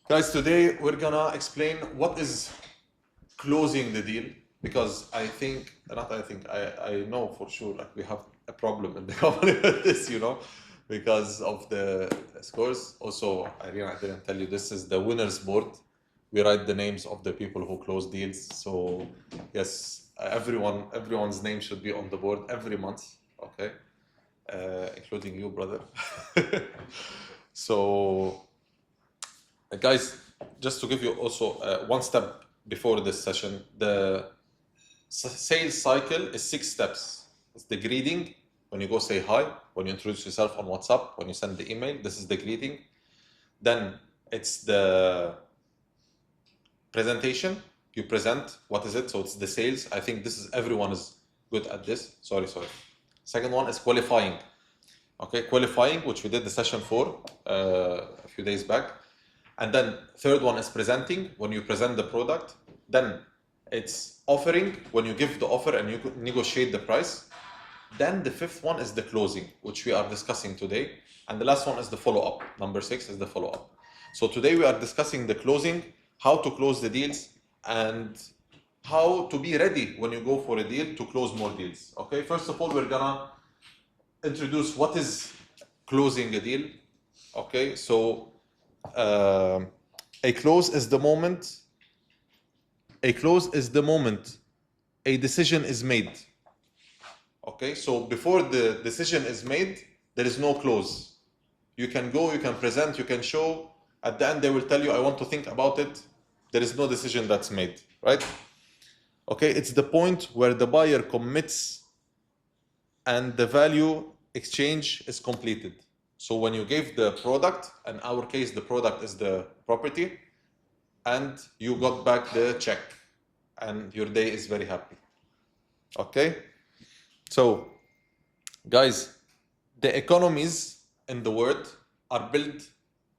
Guys, today we're gonna explain what is closing the deal, because I know for sure like we have a problem in the company with this, because of the scores. Also, Irina, I didn't tell you, this is the winners board. We write the names of the people who close deals. So yes, everyone's name should be on the board every month, okay? Including you, brother. So guys, just to give you also one step before this session, the sales cycle is 6 steps. It's the greeting, when you go say hi, when you introduce yourself on WhatsApp, when you send the email, this is the greeting. Then it's the presentation. You present, what is it? So it's the sales. I think this is, everyone is good at this. Sorry. Second one is qualifying. Okay, qualifying, which we did the session for a few days back. And then third one is presenting, when you present the product. Then it's offering, when you give the offer and you negotiate the price. Then the fifth one is the closing, which we are discussing today. And the last one is the follow-up. Number 6 is the follow-up. So today we are discussing the closing, how to close the deals, and how to be ready when you go for a deal to close more deals. Okay, first of all, we're gonna introduce what is closing a deal. Okay, so a close is the moment a decision is made. Okay, so before the decision is made, there is no close. You can go, you can present, you can show. At the end, they will tell you, I want to think about it. There is no decision that's made, right? Okay, it's the point where the buyer commits and the value exchange is completed. So when you gave the product, in our case, the product is the property, and you got back the check, and your day is very happy. Okay? So, guys, the economies in the world are built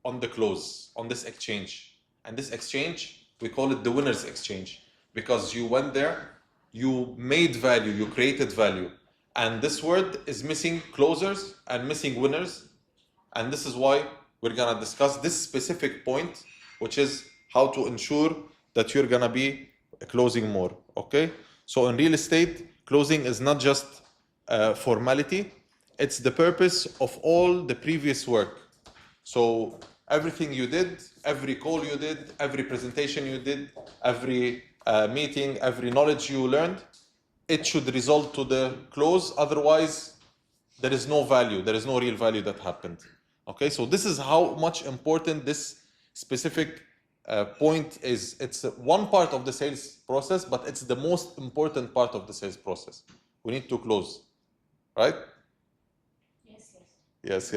on the close, on this exchange. And this exchange, we call it the winner's exchange, because you went there, you made value, you created value. And this word is missing closers and missing winners. And this is why we're gonna discuss this specific point, which is how to ensure that you're gonna be closing more, okay? So in real estate, closing is not just formality, it's the purpose of all the previous work. So everything you did, every call you did, every presentation you did, every meeting, every knowledge you learned, it should result to the close. Otherwise, there is no value, there is no real value that happened. Okay, so this is how much important this specific point is. It's one part of the sales process, but it's the most important part of the sales process. We need to close, right? Yes.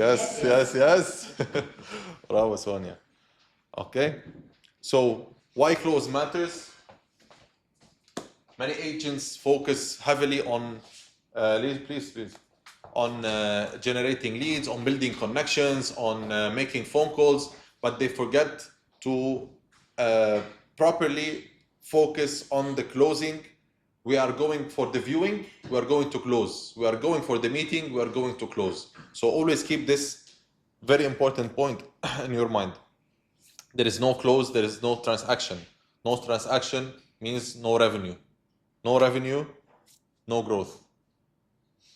Bravo, Sonia. Okay, so why close matters? Many agents focus heavily on, please, on generating leads, on building connections, on making phone calls, but they forget to properly focus on the closing. We are going for the viewing, we are going to close. We are going for the meeting, we are going to close. So always keep this very important point in your mind. There is no close, there is no transaction. No transaction means no revenue. No revenue, no growth.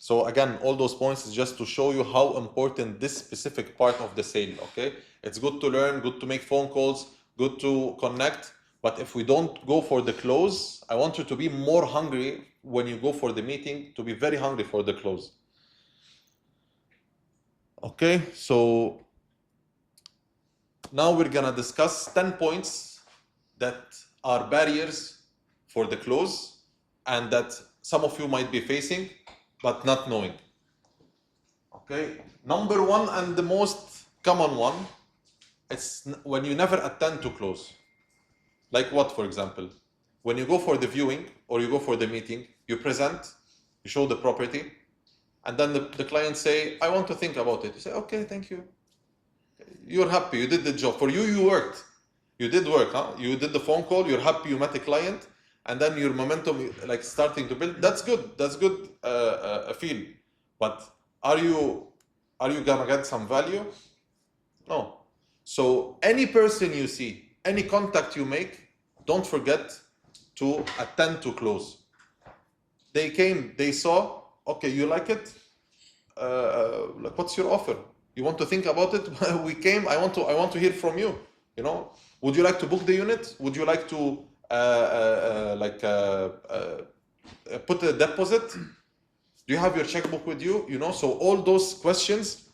So again, all those points is just to show you how important this specific part of the sale, okay? It's good to learn, good to make phone calls, good to connect, but if we don't go for the close, I want you to be more hungry when you go for the meeting, to be very hungry for the close. Okay, so now we're gonna discuss 10 points that are barriers for the close and that some of you might be facing but not knowing. Okay, number one and the most common one, it's when you never attend to close. Like what, for example? When you go for the viewing or you go for the meeting, you present, you show the property, and then the client say, I want to think about it. You say, okay, thank you. You're happy, you did the job. For you, you worked. You did work, huh? You did the phone call, you're happy, you met a client, and then your momentum like starting to build. That's good. That's good feel. But are you gonna get some value? No. So any person you see, any contact you make, don't forget to attend to close. They came, they saw, okay, you like it? Like, what's your offer? You want to think about it? We came. I want to hear from you. You know, would you like to book the unit? Would you like to put a deposit? Do you have your checkbook with you? You know, so all those questions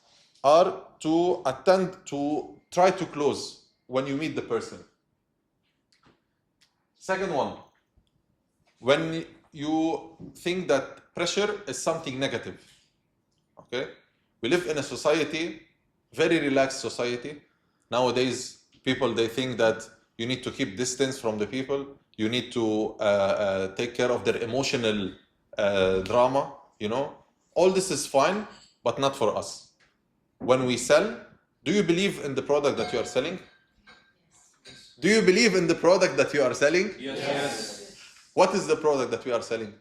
are to attend to try to close when you meet the person. Second one, when you think that pressure is something negative. Okay, we live in a society, very relaxed society. Nowadays, people, they think that you need to keep distance from the people. You need to take care of their emotional drama. You know, all this is fine, but not for us. When we sell, do you believe in the product that you are selling? Do you believe in the product that you are selling? Yes. What is the product that we are selling?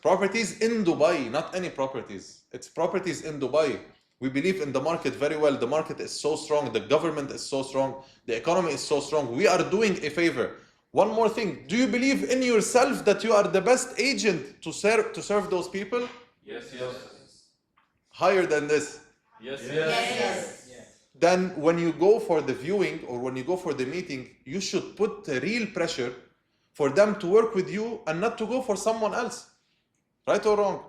Properties in Dubai, not any properties. It's properties in Dubai. We believe in the market very well. The market is so strong. The government is so strong. The economy is so strong. We are doing a favor. One more thing. Do you believe in yourself that you are the best agent to serve those people? Yes, yes. Higher than this. Yes, Yes. Then when you go for the viewing or when you go for the meeting, you should put a real pressure for them to work with you and not to go for someone else. Right or wrong?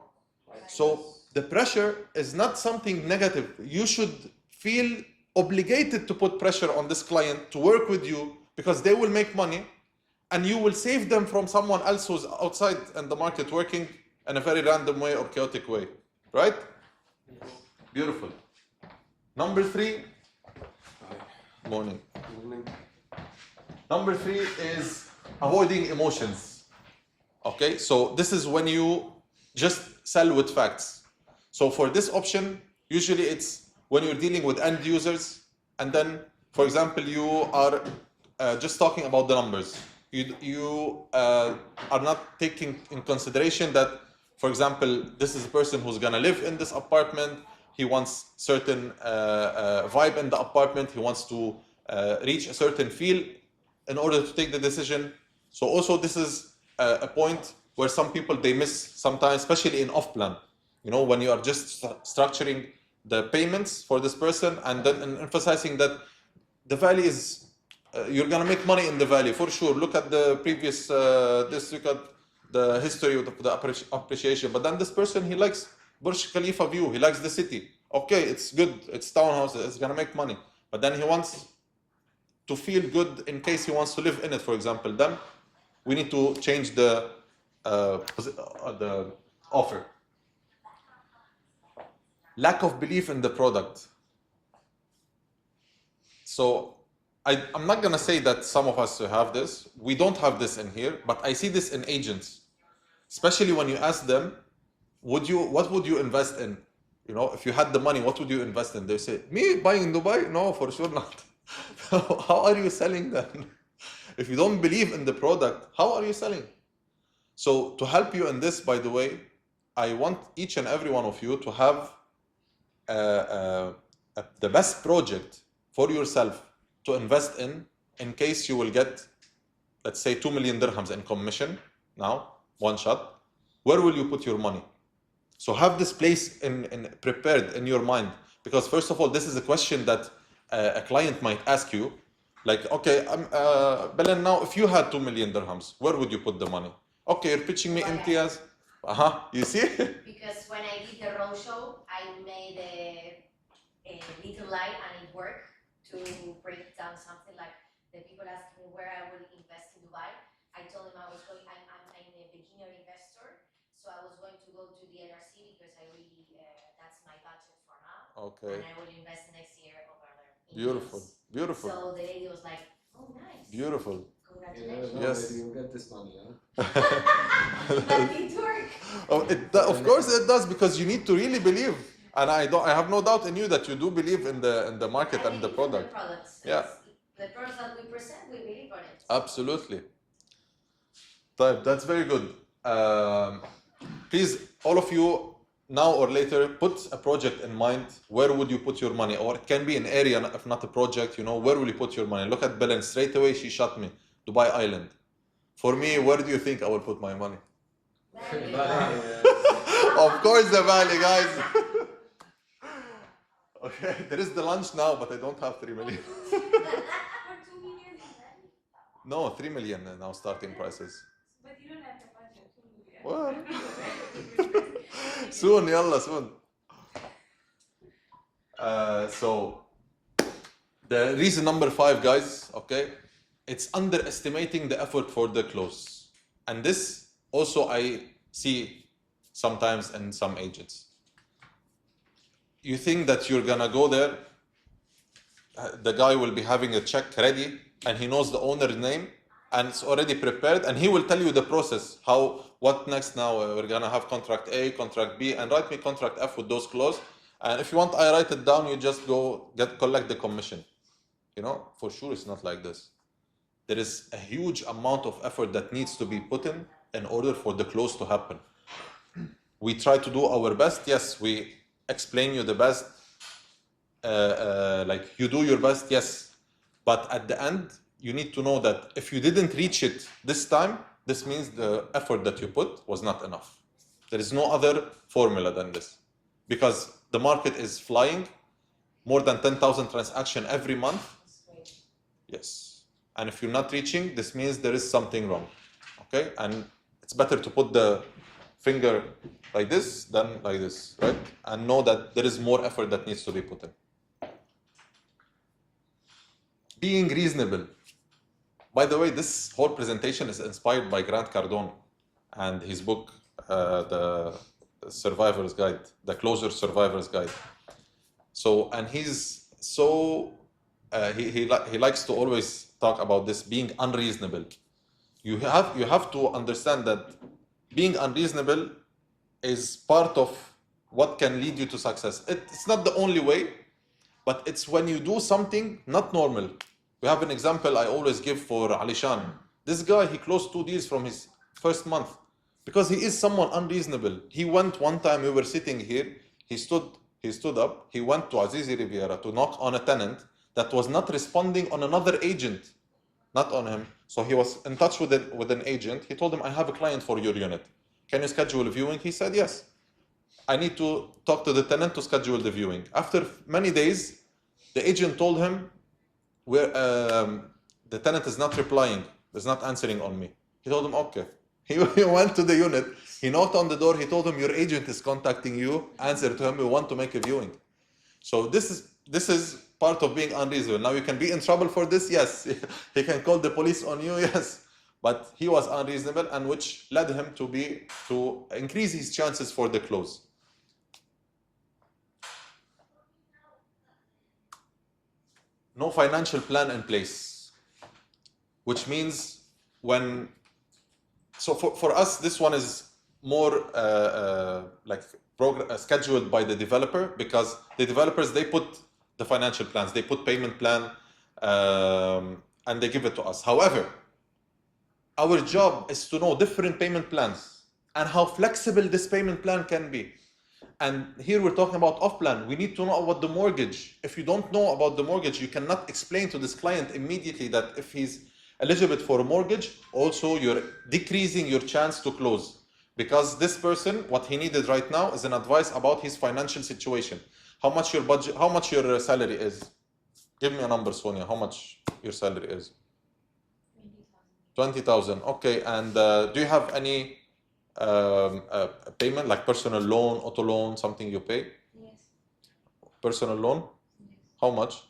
So the pressure is not something negative. You should feel obligated to put pressure on this client to work with you because they will make money and you will save them from someone else who's outside in the market working in a very random way or chaotic way. Right? Beautiful. Number 3. Morning. Number 3 is avoiding emotions. Okay, so this is when you just sell with facts. So for this option, usually it's when you're dealing with end users, and then, for example, you are just talking about the numbers. You are not taking in consideration that, for example, this is a person who's gonna live in this apartment. He wants certain vibe in the apartment. He wants to reach a certain feel in order to take the decision. So also this is a point where some people, they miss sometimes, especially in off-plan. You know, when you are just structuring the payments for this person and then emphasizing that the value is, you're gonna make money in the valley for sure. Look at the previous, look at the history of the appreciation. But then this person, he likes Burj Khalifa view, he likes the city. Okay, it's good, it's townhouse, it's gonna make money. But then he wants to feel good in case he wants to live in it, for example. Then we need to change the offer. Lack of belief in the product. So I'm not gonna say that some of us have this. We don't have this in here, but I see this in agents, especially when you ask them, what would you invest in? You know, if you had the money, what would you invest in? They say, me buying in Dubai? No, for sure not. How are you selling then? If you don't believe in the product, how are you selling? So to help you in this, by the way, I want each and every one of you to have the best project for yourself to invest in case you will get, let's say, 2 million dirhams in commission now, one shot. Where will you put your money? So have this place in prepared in your mind, because first of all, this is a question that a client might ask you, like, okay, Belen, now if you had 2 million dirhams, where would you put the money? Okay, you're pitching me Imtiaz. You see? Because when I did the roadshow, I made a little light and it worked to break down something like the people asking me where I would invest in Dubai. I told them I'm a beginner investor, so I was going to go to the NRC because I really, that's my budget for now. Okay. And I will invest next year over there. Beautiful. Beautiful. So the lady was like, oh, nice. Beautiful. Congratulations. Yes. Maybe you'll get this money, huh? But it worked. Of course it does, because you need to really believe, and I have no doubt in you that you do believe in the market and the product. The products. Yeah. The products that we present, we believe on it. Absolutely. That's very good. Please, all of you, now or later, put a project in mind. Where would you put your money? Or it can be an area, if not a project, you know, where will you put your money? Look at Belen, straight away she shot me. Dubai Island. For me, where do you think I will put my money? Of course the Valley, guys. Okay, there is the lunch now, but I don't have 3 million. For 2 million in Bali? No, 3 million now starting prices. But you don't have the budget, 2 million. Well, soon, yalla, soon. So, the reason number 5, guys, okay, it's underestimating the effort for the close. And this also I see sometimes in some agents. You think that you're gonna go there, the guy will be having a check ready and he knows the owner's name and it's already prepared and he will tell you the process, what next now, we're gonna have contract A, contract B, and write me contract F with those clauses. And if you want, I write it down, you just go collect the commission. You know, for sure it's not like this. There is a huge amount of effort that needs to be put in order for the close to happen. We try to do our best. Yes, we explain you the best. Like you do your best, yes. But at the end, you need to know that if you didn't reach it this time, this means the effort that you put was not enough. There is no other formula than this. Because the market is flying, more than 10,000 transactions every month. Yes. And if you're not reaching, this means there is something wrong. Okay? And it's better to put the finger like this than like this, right? And know that there is more effort that needs to be put in. Being reasonable. By the way, this whole presentation is inspired by Grant Cardone and his book, The Survivor's Guide, The Closer Survivor's Guide. So, and he's so, he likes to always talk about this being unreasonable. You have to understand that being unreasonable is part of what can lead you to success. It's not the only way, but it's when you do something not normal. We have an example I always give for Alishan. This guy, he closed 2 deals from his first month because he is someone unreasonable. He went one time, we were sitting here, he stood up, he went to Azizi Riviera to knock on a tenant that was not responding on another agent, not on him. So he was in touch with an agent. He told him, I have a client for your unit. Can you schedule a viewing? He said, yes. I need to talk to the tenant to schedule the viewing. After many days, the agent told him, the tenant is not replying, is not answering on me. He told him, okay. He went to the unit, he knocked on the door, he told him, your agent is contacting you, answer to him, we want to make a viewing. So this is part of being unreasonable. Now you can be in trouble for this, yes. He can call the police on you, yes. But he was unreasonable, and which led him to increase his chances for the close. No financial plan in place, which means so for us, this one is more scheduled by the developer, because the developers, they put the financial plans, they put payment plan, and they give it to us. However, our job is to know different payment plans and how flexible this payment plan can be. And here we're talking about off-plan. We need to know about the mortgage. If you don't know about the mortgage, you cannot explain to this client immediately that if he's eligible for a mortgage, also you're decreasing your chance to close. Because this person, what he needed right now is an advice about his financial situation. How much your budget, how much your salary is? Give me a number, Sonia. How much your salary is? 20,000. Okay. And do you have any payment, like personal loan, auto loan, something you pay? Yes. Personal loan? Yes. How much?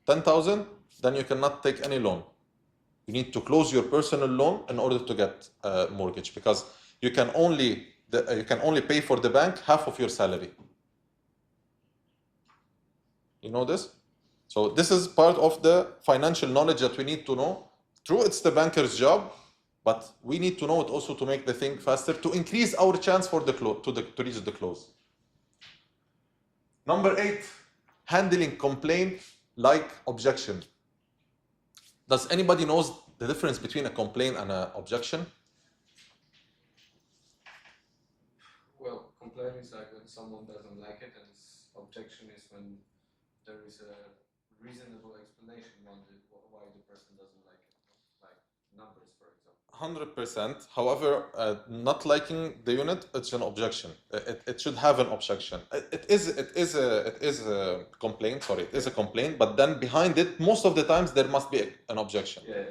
10,000? Then you cannot take any loan. You need to close your personal loan in order to get a mortgage, because you can only pay for the bank half of your salary. You know this? So this is part of the financial knowledge that we need to know. True, it's the banker's job, but we need to know it also to make the thing faster, to increase our chance for the to reach the close. Number 8, handling complaint like objection. Does anybody knows the difference between a complaint and an objection? Well, complaint is like when someone doesn't like it, and objection is when there is a reasonable explanation why the person doesn't like it, like numbers, for example. 100%. However, not liking the unit, it's an objection. It should have an objection. It is a complaint. Sorry, it is a complaint. But then behind it, most of the times there must be an objection. Yeah.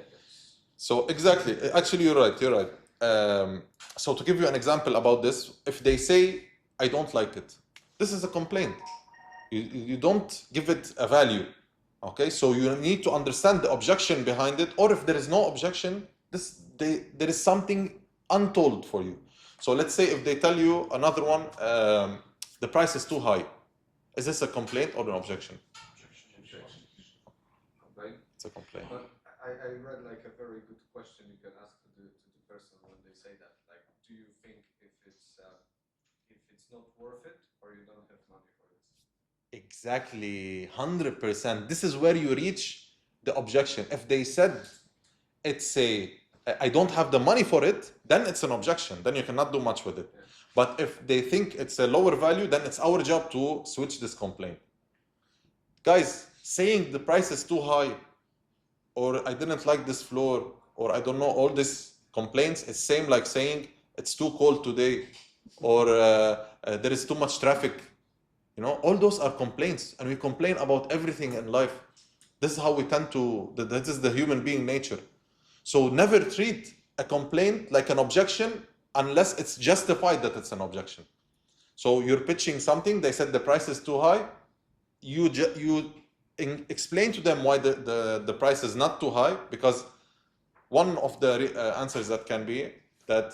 So exactly. Actually, you're right. You're right. So to give you an example about this, if they say I don't like it, this is a complaint. You don't give it a value. Okay. So you need to understand the objection behind it, or if there is no objection, there is something untold for you. So let's say if they tell you another one, the price is too high. Is this a complaint or an objection? Objection. Complaint. It's a complaint. But I read like a very good question you can ask to the person when they say that. Like, do you think if it's not worth it, or you don't have money for it? Exactly, 100%. This is where you reach the objection. If they said it's I don't have the money for it, then it's an objection. Then you cannot do much with it. Yeah. But if they think it's a lower value, then it's our job to switch this complaint. Guys, saying the price is too high, or I didn't like this floor, or I don't know, all these complaints, it's same like saying it's too cold today, or there is too much traffic. You know, all those are complaints, and we complain about everything in life. This is how we tend to, this is the human being nature. So never treat a complaint like an objection unless it's justified that it's an objection. So you're pitching something, they said the price is too high, you explain to them why the price is not too high, because one of the answers that can be that,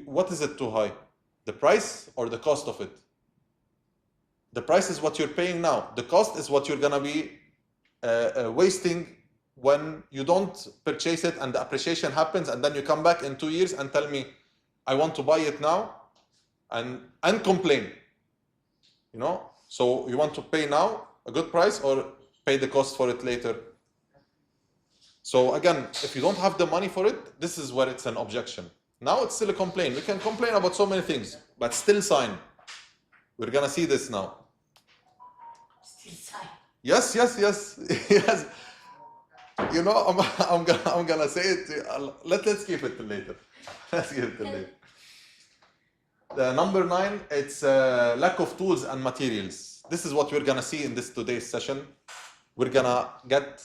what is it too high? The price or the cost of it? The price is what you're paying now. The cost is what you're gonna be wasting when you don't purchase it and the appreciation happens, and then you come back in 2 years and tell me, I want to buy it now, and complain. You know? So you want to pay now a good price or pay the cost for it later? So again, if you don't have the money for it, this is where it's an objection. Now it's still a complaint. We can complain about so many things, but still sign. We're gonna see this now. Still sign. Yes. Yes. You know, I'm gonna say it. Let's keep it till later. Let's keep it till later. The number 9, it's lack of tools and materials. This is what we're gonna see in this today's session. We're gonna get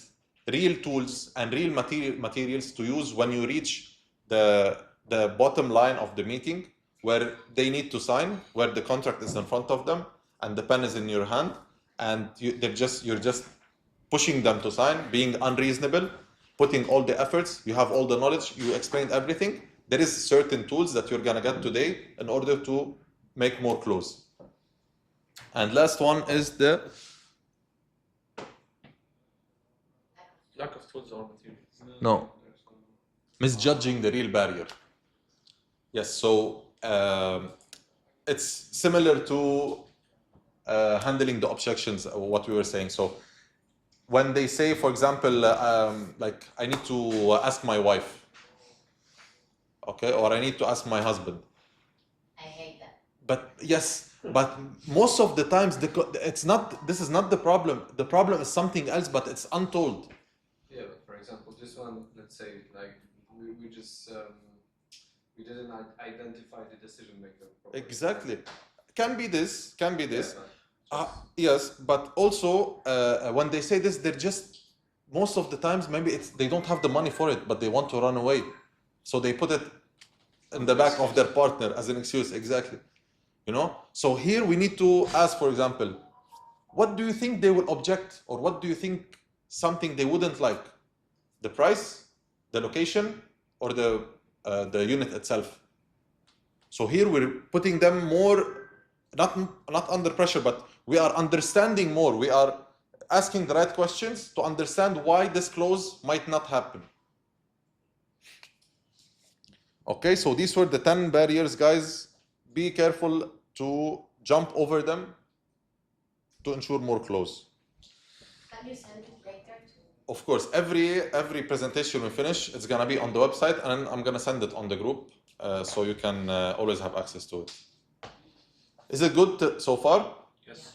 real tools and real materials to use when you reach the bottom line of the meeting, where they need to sign, where the contract is in front of them and the pen is in your hand, and you're just pushing them to sign, being unreasonable, putting all the efforts, you have all the knowledge, you explained everything. There is certain tools that you're gonna get today in order to make more close. And last one is the Lack of tools or materials. No. misjudging the real barrier. Yes, so it's similar to handling the objections, what we were saying. So when they say, for example, like I need to ask my wife, okay, or I need to ask my husband. I hate that. But yes, but most of the times it's not. This is not the problem. The problem is something else, but it's untold. Yeah, but for example, this one, let's say, like we just we didn't identify the decision maker properly. Exactly, can be this. Yeah, Yes, but also when they say this, they're just most of the times maybe they don't have the money for it, but they want to run away, so they put it in the back of their partner as an excuse. Exactly, you know. So here we need to ask, for example, what do you think they will object, or what do you think something they wouldn't like? The price, the location, or the unit itself? So here we're putting them more, not under pressure, but we are understanding more. We are asking the right questions to understand why this clause might not happen. Okay, so these were the 10 barriers, guys. Be careful to jump over them to ensure more close. Can you send it later to? Of course, every presentation we finish, it's gonna be on the website, and I'm gonna send it on the group, so you can always have access to it. Is it good so far? Yes.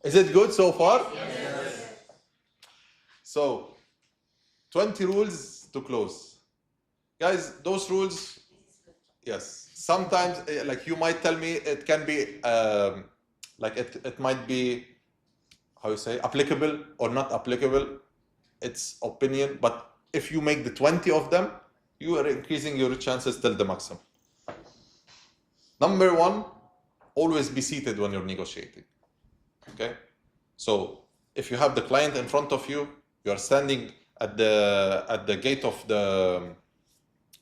Is it good so far? Yes. So, 20 rules to close. Guys, those rules, yes. Sometimes, like you might tell me, it can be, like it might be, how you say, applicable or not applicable. It's opinion. But if you make the 20 of them, you are increasing your chances till the maximum. Number one, always be seated when you're negotiating. Okay? So if you have the client in front of you, you are standing at the gate of the,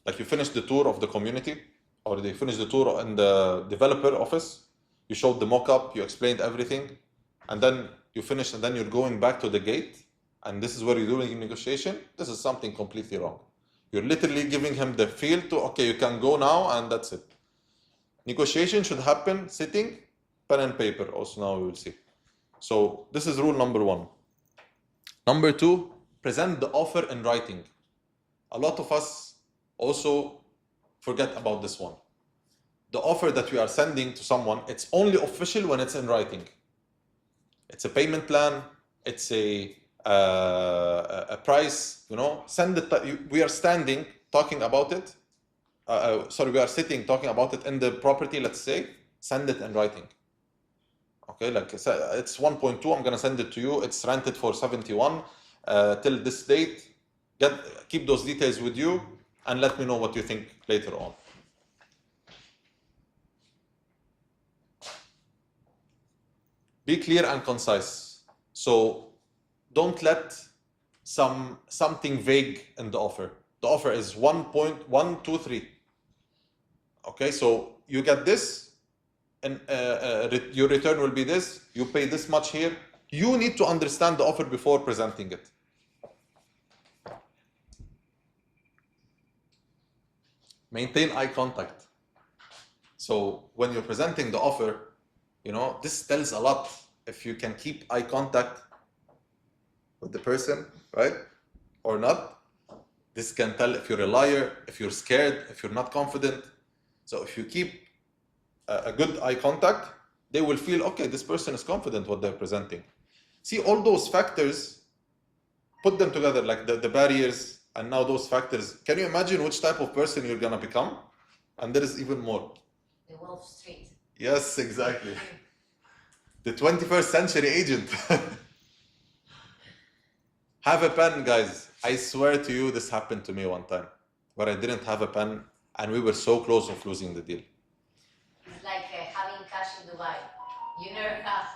like you finish the tour of the community, or they finish the tour in the developer office, you showed the mock-up, you explained everything, and then you finish, and then you're going back to the gate, and this is where you're doing negotiation. This is something completely wrong. You're literally giving him the feel to, okay, you can go now, and that's it. Negotiation should happen sitting, pen and paper. Also, now we will see. So this is rule number one. Number two, present the offer in writing. A lot of us also forget about this one. The offer that we are sending to someone, it's only official when it's in writing. It's a payment plan. It's a price. You know, send it. We are standing talking about it. We are sitting talking about it in the property. Let's say, send it in writing. Okay, like it's 1.2. I'm gonna send it to you. It's rented for 71 till this date. Keep those details with you, and let me know what you think later on. Be clear and concise. So don't let something vague in the offer. The offer is 1.123. Okay, so you get this, and your return will be this. You pay this much here. You need to understand the offer before presenting it. Maintain eye contact. So when you're presenting the offer, you know, this tells a lot. If you can keep eye contact with the person, right? Or not. This can tell if you're a liar, if you're scared, if you're not confident. So if you keep a good eye contact, they will feel, okay, this person is confident what they're presenting. See, all those factors, put them together, like the barriers, and now those factors. Can you imagine which type of person you're gonna become? And there is even more. The Wolf Street. Yes, exactly. The 21st century agent. Have a pen, guys. I swear to you, this happened to me one time, where I didn't have a pen, and we were so close of losing the deal. It's like having cash in Dubai. You never have.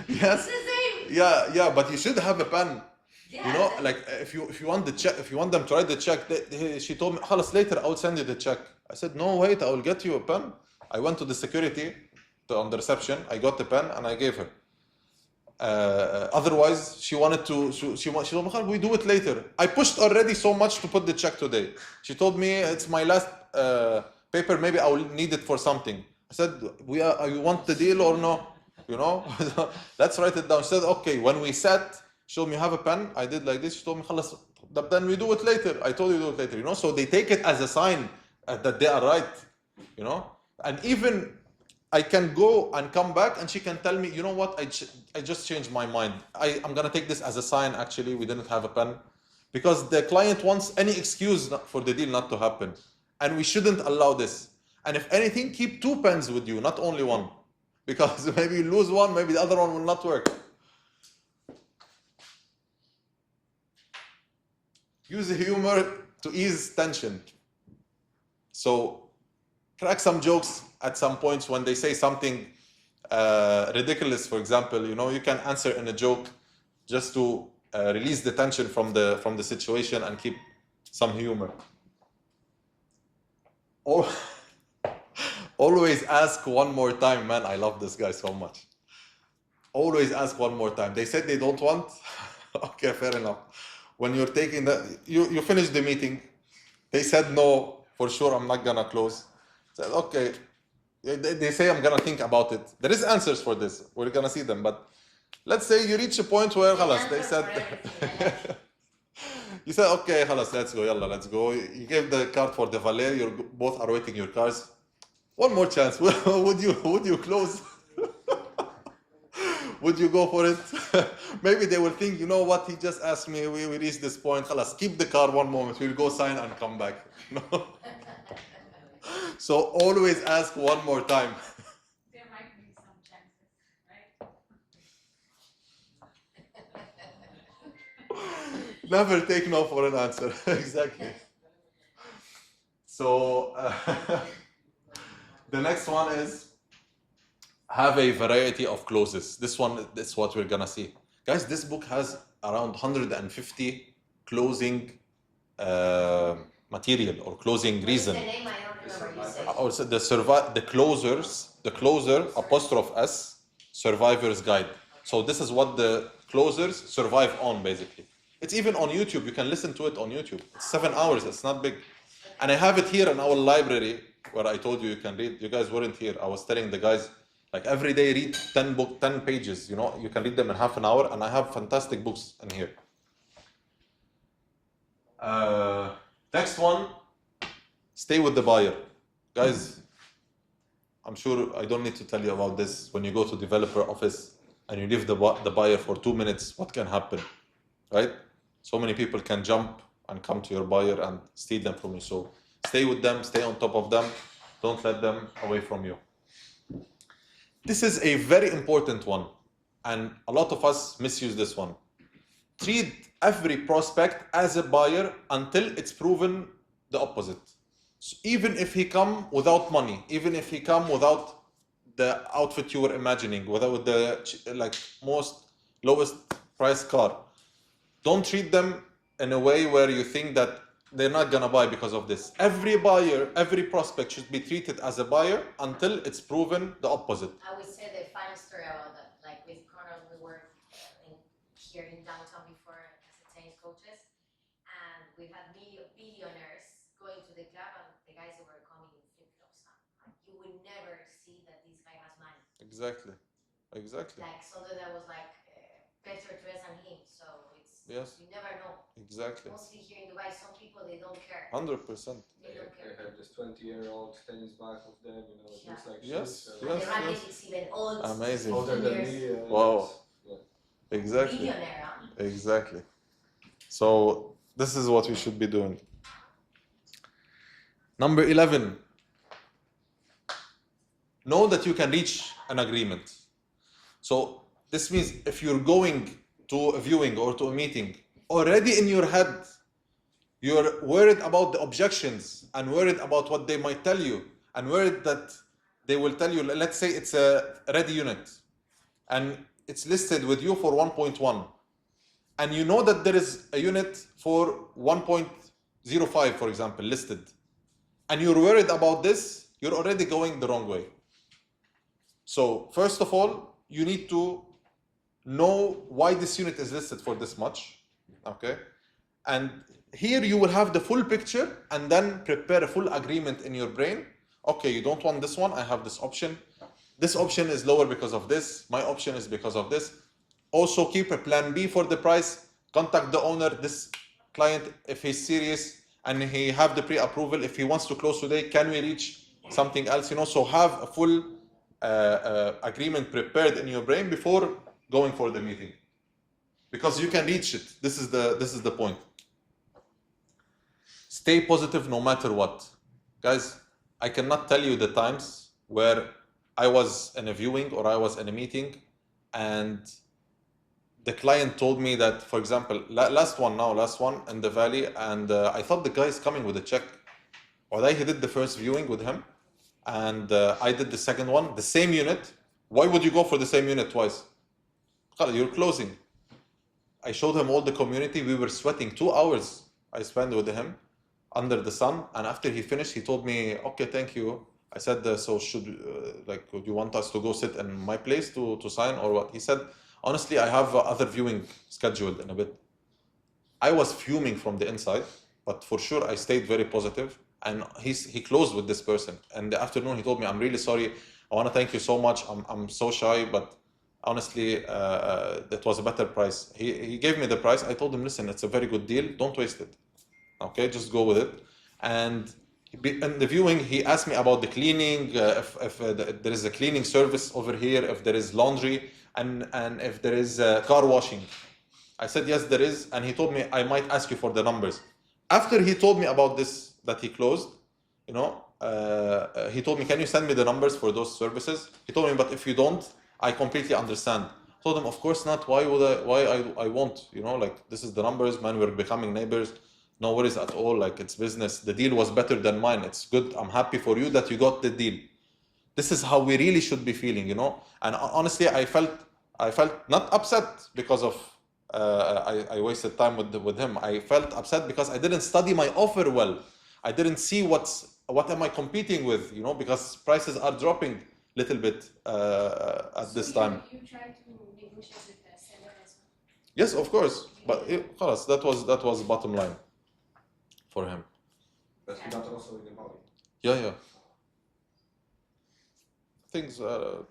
Yes. It's the same. Yeah, but you should have a pen. Yeah. You know, like if you want the check, if you want them to write the check, she told me, "Khalas, later I will send you the check." I said, "No, wait, I will get you a pen." I went to the security, on the reception. I got the pen and I gave her. Otherwise, she wanted to. She told me, "Khalid, we do it later." I pushed already so much to put the check today. She told me it's my last paper. Maybe I will need it for something. I said, "You want the deal or no?" You know, let's write it down. She said, "Okay." When we sat, she told me, "Have a pen." I did like this. She told me, "Khalas, then we do it later." I told you do it later. You know, so they take it as a sign that they are right. You know, and even I can go and come back, and she can tell me, "You know what? I just changed my mind. I'm gonna take this as a sign. Actually, we didn't have a pen, because the client wants any excuse for the deal not to happen, and we shouldn't allow this. And if anything, keep 2 pens with you, not only one, because maybe you lose one, maybe the other one will not work." Use humor to ease tension. So crack some jokes at some points when they say something ridiculous. For example, you know, you can answer in a joke just to release the tension from the situation and keep some humor. Always ask one more time, man. I love this guy so much. Always ask one more time. They said they don't want. Okay, fair enough. When you're taking you finish the meeting. They said no, for sure. I'm not gonna close. Said okay. They say I'm gonna think about it. There is answers for this. We're gonna see them. But let's say you reach a point where khalas, they said. You said okay, khalas, let's go. Yalla, let's go. You gave the card for the valet. You both are waiting your cars. One more chance. Would you close? Would you go for it? Maybe they will think, you know what, he just asked me, we reached this point. Khalas, keep the car one moment. We'll go sign and come back. No. So always ask one more time. There might be some chances, right? Never take no for an answer. Exactly. So the next one is have a variety of clauses. This one is what we're gonna see. Guys, this book has around 150 closing material or closing reason. The name I don't remember. You said. Also the closer apostrophe S survivor's guide. So this is what the closers survive on basically. It's even on YouTube. You can listen to it on YouTube. It's 7 hours. It's not big. And I have it here in our library where I told you can read. You guys weren't here. I was telling the guys like every day read 10 pages. You know, you can read them in half an hour. And I have fantastic books in here. Next one, stay with the buyer. Guys, I'm sure I don't need to tell you about this. When you go to developer office and you leave the buyer for 2 minutes, what can happen, right? So many people can jump and come to your buyer and steal them from you. So stay with them, stay on top of them. Don't let them away from you. This is a very important one. And a lot of us misuse this one. Treat every prospect as a buyer until it's proven the opposite. So even if he come without money, even if he come without the outfit you were imagining, without the most lowest price car, don't treat them in a way where you think that they're not gonna buy because of this. Every buyer, every prospect should be treated as a buyer until it's proven the opposite. I would say the funny story about that. Like with Connor, we were here in downtown before as a tennis coaches, and we had billionaires going to the club, and the guys that were coming in flip-flops. Like you would never see that this guy has money. Exactly. Like something that was like better dressed than him. So it's you never know. Exactly. Mostly here in Dubai, some people they don't care. 100%. They don't care. They have this 20-year-old tennis bag of them, you know, it looks like Yes, shit, And the racket is even old. Amazing. older than 15 years. me. Wow. Yeah. Exactly. Billionaire, huh? Exactly. So this is what we should be doing. Number 11. Know that you can reach an agreement. So this means if you're going to a viewing or to a meeting, already in your head, you're worried about the objections and worried about what they might tell you and worried that they will tell you, let's say it's a ready unit and it's listed with you for 1.1 and you know that there is a unit for 1.05, for example, listed, and you're worried about this, you're already going the wrong way. So first of all, you need to know why this unit is listed for this much, okay? And here you will have the full picture and then prepare a full agreement in your brain. Okay, you don't want this one, I have this option. This option is lower because of this. My option is because of this. Also keep a plan B for the price. Contact the owner, this client, if he's serious and he have the pre-approval, if he wants to close today, can we reach something else? You know, so have a full agreement prepared in your brain before going for the meeting, because you can reach it. This is the point. Stay positive no matter what. Guys, I cannot tell you the times where I was in a viewing or I was in a meeting and the client told me that, for example, last one in the Valley, and I thought the guy is coming with a check. Although he did the first viewing with him and I did the second one, the same unit. Why would you go for the same unit twice? You're closing. I showed him all the community. We were sweating 2 hours I spent with him under the sun, and after he finished, he told me, okay, thank you. I said, so would you want us to go sit in my place to sign or what? He said, honestly, I have other viewing scheduled in a bit. I was fuming from the inside, but for sure I stayed very positive, and he closed with this person. And the afternoon he told me, I'm really sorry. I want to thank you so much. I'm so shy, but honestly, that was a better price. He gave me the price. I told him, listen, it's a very good deal. Don't waste it. Okay, just go with it. And In the viewing, he asked me about the cleaning, if there is a cleaning service over here, if there is laundry, and if there is car washing. I said, yes, there is. And he told me, I might ask you for the numbers. After he told me about this, that he closed, he told me, can you send me the numbers for those services? He told me, but if you don't, I completely understand. I told him, of course not. Why would I won't? Like, this is the numbers, man. We're becoming neighbors. No worries at all. Like, it's business. The deal was better than mine. It's good. I'm happy for you that you got the deal. This is how we really should be feeling, And honestly, I felt not upset because of I wasted time with him. I felt upset because I didn't study my offer well. I didn't see what am I competing with, because prices are dropping little bit at this time. You try to negotiate with the seller as well. Yes, of course, but خلاص, that was bottom line for him. But he got also in the body. Yeah. Things. So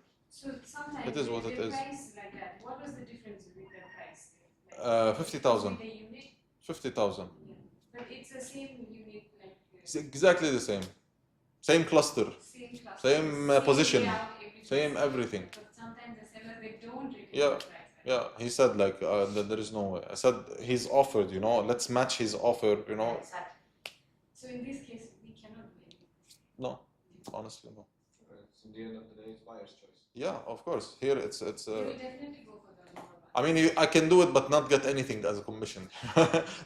sometimes It is what it the is. price like that. What was the difference with the price? Like, 50,000. the unit? 50,000. Yeah. But it's the same unit, like It's exactly the same. Same cluster. same class, Same position, layout, same everything. But sometimes the sellers they don't retain Yeah, the price. Yeah, he said like there is no way. I said he's offered, let's match his offer, Exactly. So in this case, we cannot do anything. No, honestly no. So in the end of the day, it's buyer's choice. Yeah, of course. Here it's. You will definitely go for the lower one. I mean, I can do it, but not get anything as a commission.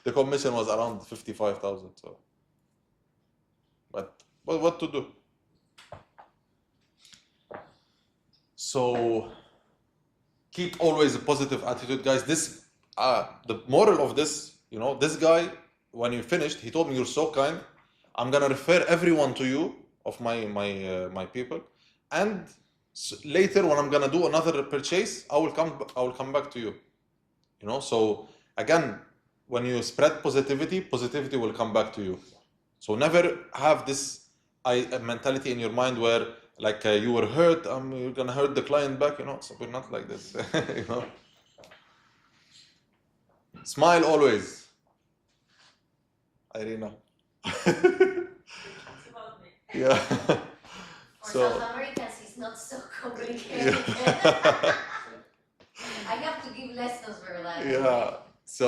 The commission was around 55,000. So, but what to do? So, keep always a positive attitude, guys. This, the moral of this, this guy, when he finished, he told me, "You're so kind. I'm gonna refer everyone to you of my people, and later when I'm gonna do another purchase, I will come back to you." So again, when you spread positivity will come back to you. So never have this mentality in your mind where like you were hurt, you're gonna hurt the client back. So we're not like this. Smile always, Irina. Yeah. For So- South Americans, it's not so complicated. I have to give lessons for that. Yeah. So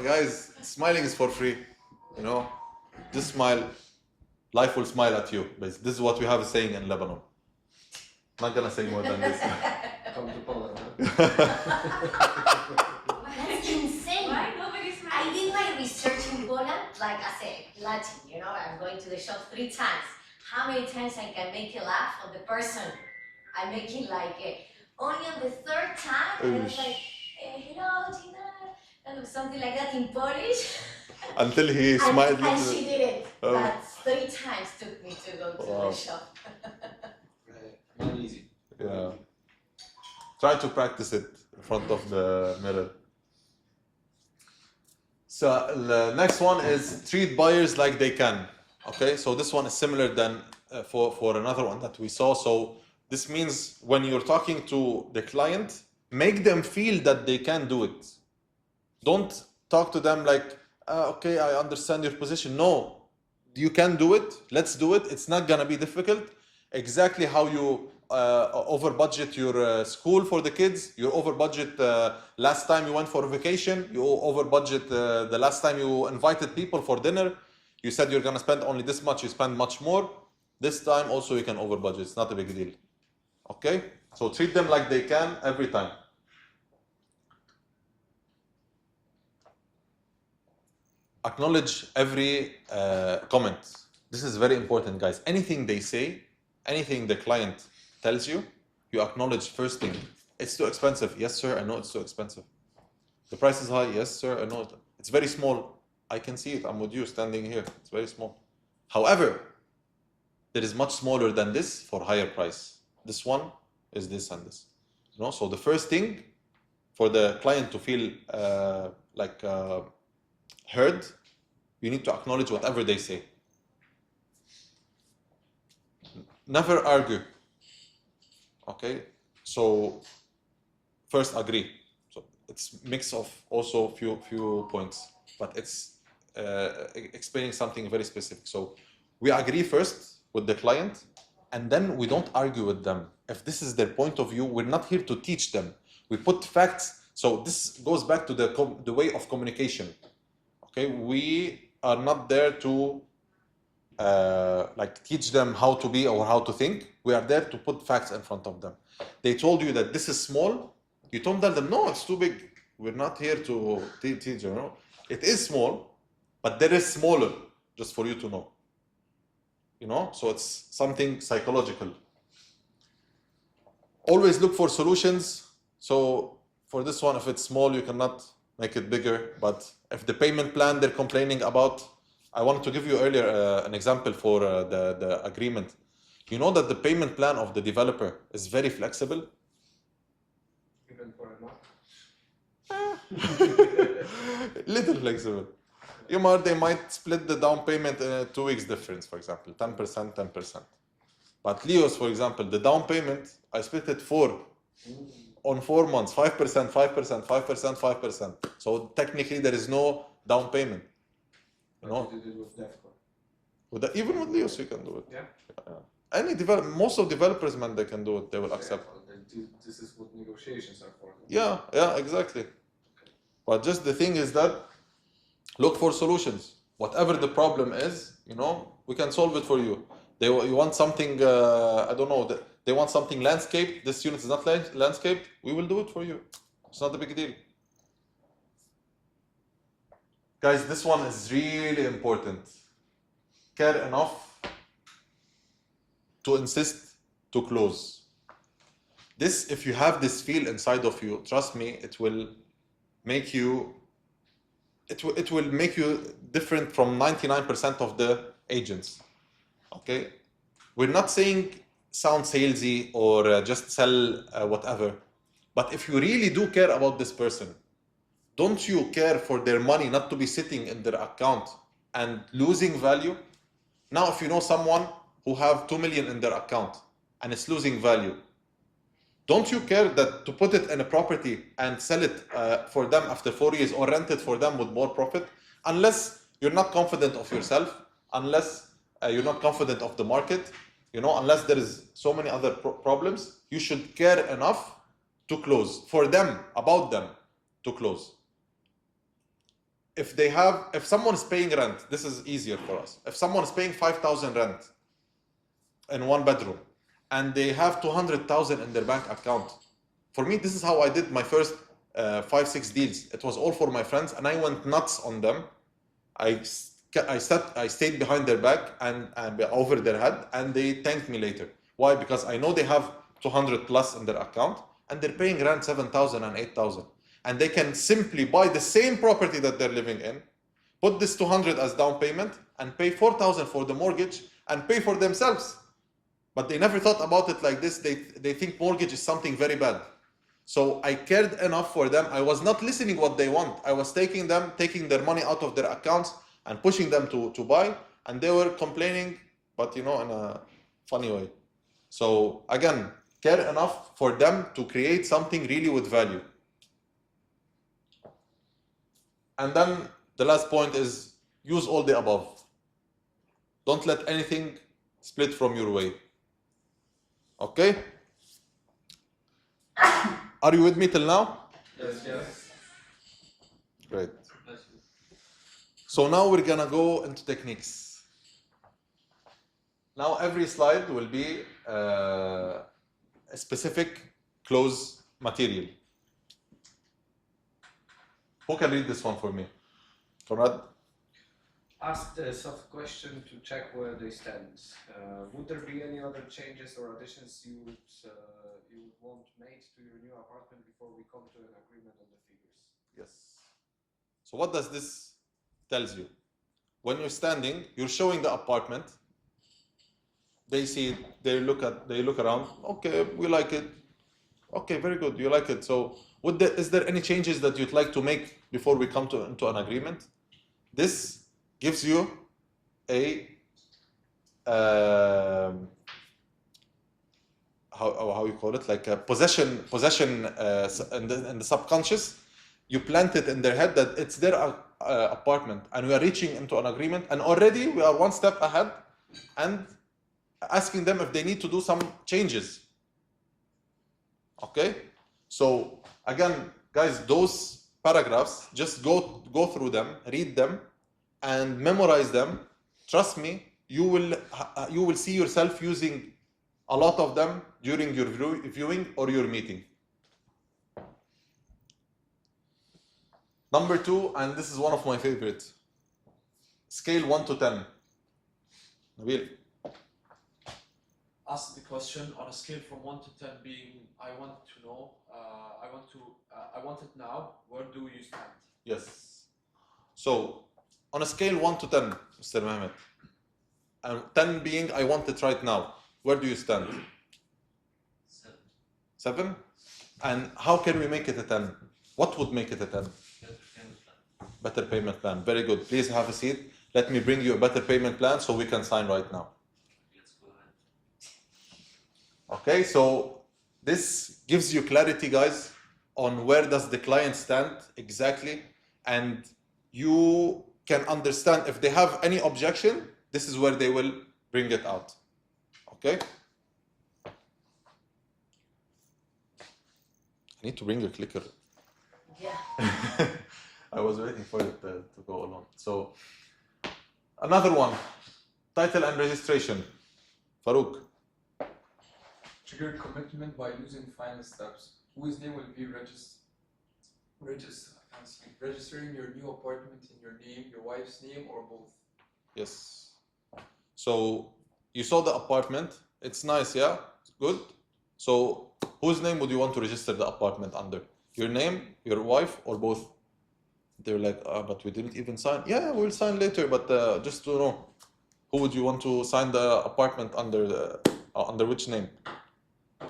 guys, smiling is for free. Just smile. Life will smile at you. This is what we have a saying in Lebanon. Not gonna say more than this. Come to Poland, huh? That's insane. Why nobody's I did my research in Poland, like I said, Latin, I'm going to the shop 3 times. How many times I can make a laugh on the person? I'm making like only on the 3rd time, and I was like, hello, Gina, and something like that in Polish. Until he smiled. And she did it. Oh. But 3 times took me to go to Wow. the shop. Not easy. Yeah. Try to practice it in front of the mirror. So the next one is treat buyers like they can. Okay, so this one is similar than for another one that we saw. So this means when you're talking to the client, make them feel that they can do it. Don't talk to them like, okay, I understand your position. No, you can do it. Let's do it. It's not gonna be difficult. Exactly how you over budget your school for the kids. You over budget last time you went for vacation. You over budget the last time you invited people for dinner. You said you're gonna spend only this much. You spend much more. This time also you can over budget. It's not a big deal. Okay, so treat them like they can every time. Acknowledge every comment. This is very important, guys. Anything they say, anything the client tells you, you acknowledge first thing. It's too expensive. Yes, sir, I know it's too expensive. The price is high. Yes, sir, I know it. It's very small. I can see it. I'm with you standing here. It's very small. However, there is much smaller than this for higher price. This one is this and this. So the first thing for the client to feel heard, you need to acknowledge whatever they say. Never argue. Okay, so first agree. So it's mix of also few points, but it's explaining something very specific. So We agree first with the client, and then we don't argue with them. If this is their point of view, we're not here to teach them. We put facts. So this goes back to the way of communication. Okay, we are not there to like teach them how to be or how to think. We are there to put facts in front of them. They told you that this is small. You don't tell them, no, it's too big. We're not here to teach, you know. It is small, but there is smaller, just for you to know. You know, so it's something psychological. Always look for solutions. So for this one, if it's small, you cannot make it bigger. But if the payment plan they're complaining about, I wanted to give you earlier an example for the agreement. You know that the payment plan of the developer is very flexible. Even for a month. Little flexible. They might split the down payment in 2 weeks difference, for example, 10%, 10%. But Leo's, for example, the down payment, I split it on 4 months, 5%, 5%, 5%, 5%. So technically there is no down payment. You know? But you did it with Defcon. Even with Leo's, you can do it. Yeah. Most of developers, man, they can do it. They will accept. This is what negotiations are for. Yeah, exactly. But just the thing is that look for solutions. Whatever the problem is, you know, we can solve it for you. You want something, I don't know, they want something landscaped. This unit is not landscaped. We will do it for you. It's not a big deal. Guys, this one is really important. Care enough to insist to close. This, if you have this feel inside of you, trust me, it will make you different from 99% of the agents. Okay? We're not saying sound salesy or just sell whatever. But if you really do care about this person, don't you care for their money not to be sitting in their account and losing value? Now, if you know someone who have 2 million in their account and it's losing value, don't you care that to put it in a property and sell it for them after 4 years or rent it for them with more profit? Unless you're not confident of yourself, unless you're not confident of the market, you know, unless there is so many other problems, you should care enough to close for them, about them, to close. If someone is paying rent, this is easier for us. If someone is paying 5,000 rent in 1 bedroom and they have 200,000 in their bank account, for me, this is how I did my first 5-6 deals. It was all for my friends and I went nuts on them. I stayed behind their back and over their head, and they thanked me later. Why? Because I know they have 200 plus in their account and they're paying rent 7,000 and 8,000. And they can simply buy the same property that they're living in, put this 200 as down payment, and pay 4,000 for the mortgage and pay for themselves. But they never thought about it like this. They think mortgage is something very bad. So I cared enough for them. I was not listening what they want. I was taking their money out of their accounts and pushing them to buy. And they were complaining, but you know, in a funny way. So again, care enough for them to create something really with value. And then the last point is use all the above. Don't let anything split from your way. Okay? Are you with me till now? Yes. Great. So now we're gonna go into techniques. Now every slide will be a specific close material. Who can read this one for me? Conrad? Ask the soft question to check where they stand. Would there be any other changes or additions you would want made to your new apartment before we come to an agreement on the figures? Yes. So what does this tells you? When you're standing, you're showing the apartment. They see it, they look around. Okay, we like it. Okay, very good. You like it. So is there any changes that you'd like to make before we come into an agreement? This gives you a how you call it, like a possession in the subconscious. You plant it in their head that it's their apartment, and we are reaching into an agreement, and already we are one step ahead and asking them if they need to do some changes. Okay? So again, guys, those paragraphs, just go through them, read them, and memorize them. Trust me, you will see yourself using a lot of them during your viewing or your meeting. Number 2, and this is one of my favorites. Scale 1 to 10. Nabil. Ask the question on a scale from 1 to 10 being, I want to know, I want it now, where do you stand? Yes. So, on a scale 1 to 10, Mr. Mehmet, and 10 being, I want it right now, where do you stand? 7. 7? And how can we make it a 10? What would make it a 10? Better payment plan. Very good. Please have a seat. Let me bring you a better payment plan so we can sign right now. Let's go ahead. Okay, so this gives you clarity, guys, on where does the client stand exactly, and you can understand if they have any objection, this is where they will bring it out. Okay? I need to bring a clicker. Yeah. I was waiting for it to go along. So, another one, title and registration. Farouk. Trigger commitment by using final steps. Whose name will be registering your new apartment in your name, your wife's name, or both? Yes. So, you saw the apartment. It's nice, yeah? It's good. So, whose name would you want to register the apartment under? Your name, your wife, or both? They're like, but we didn't even sign. Yeah, we'll sign later, but just to know, who would you want to sign the apartment under? Under which name?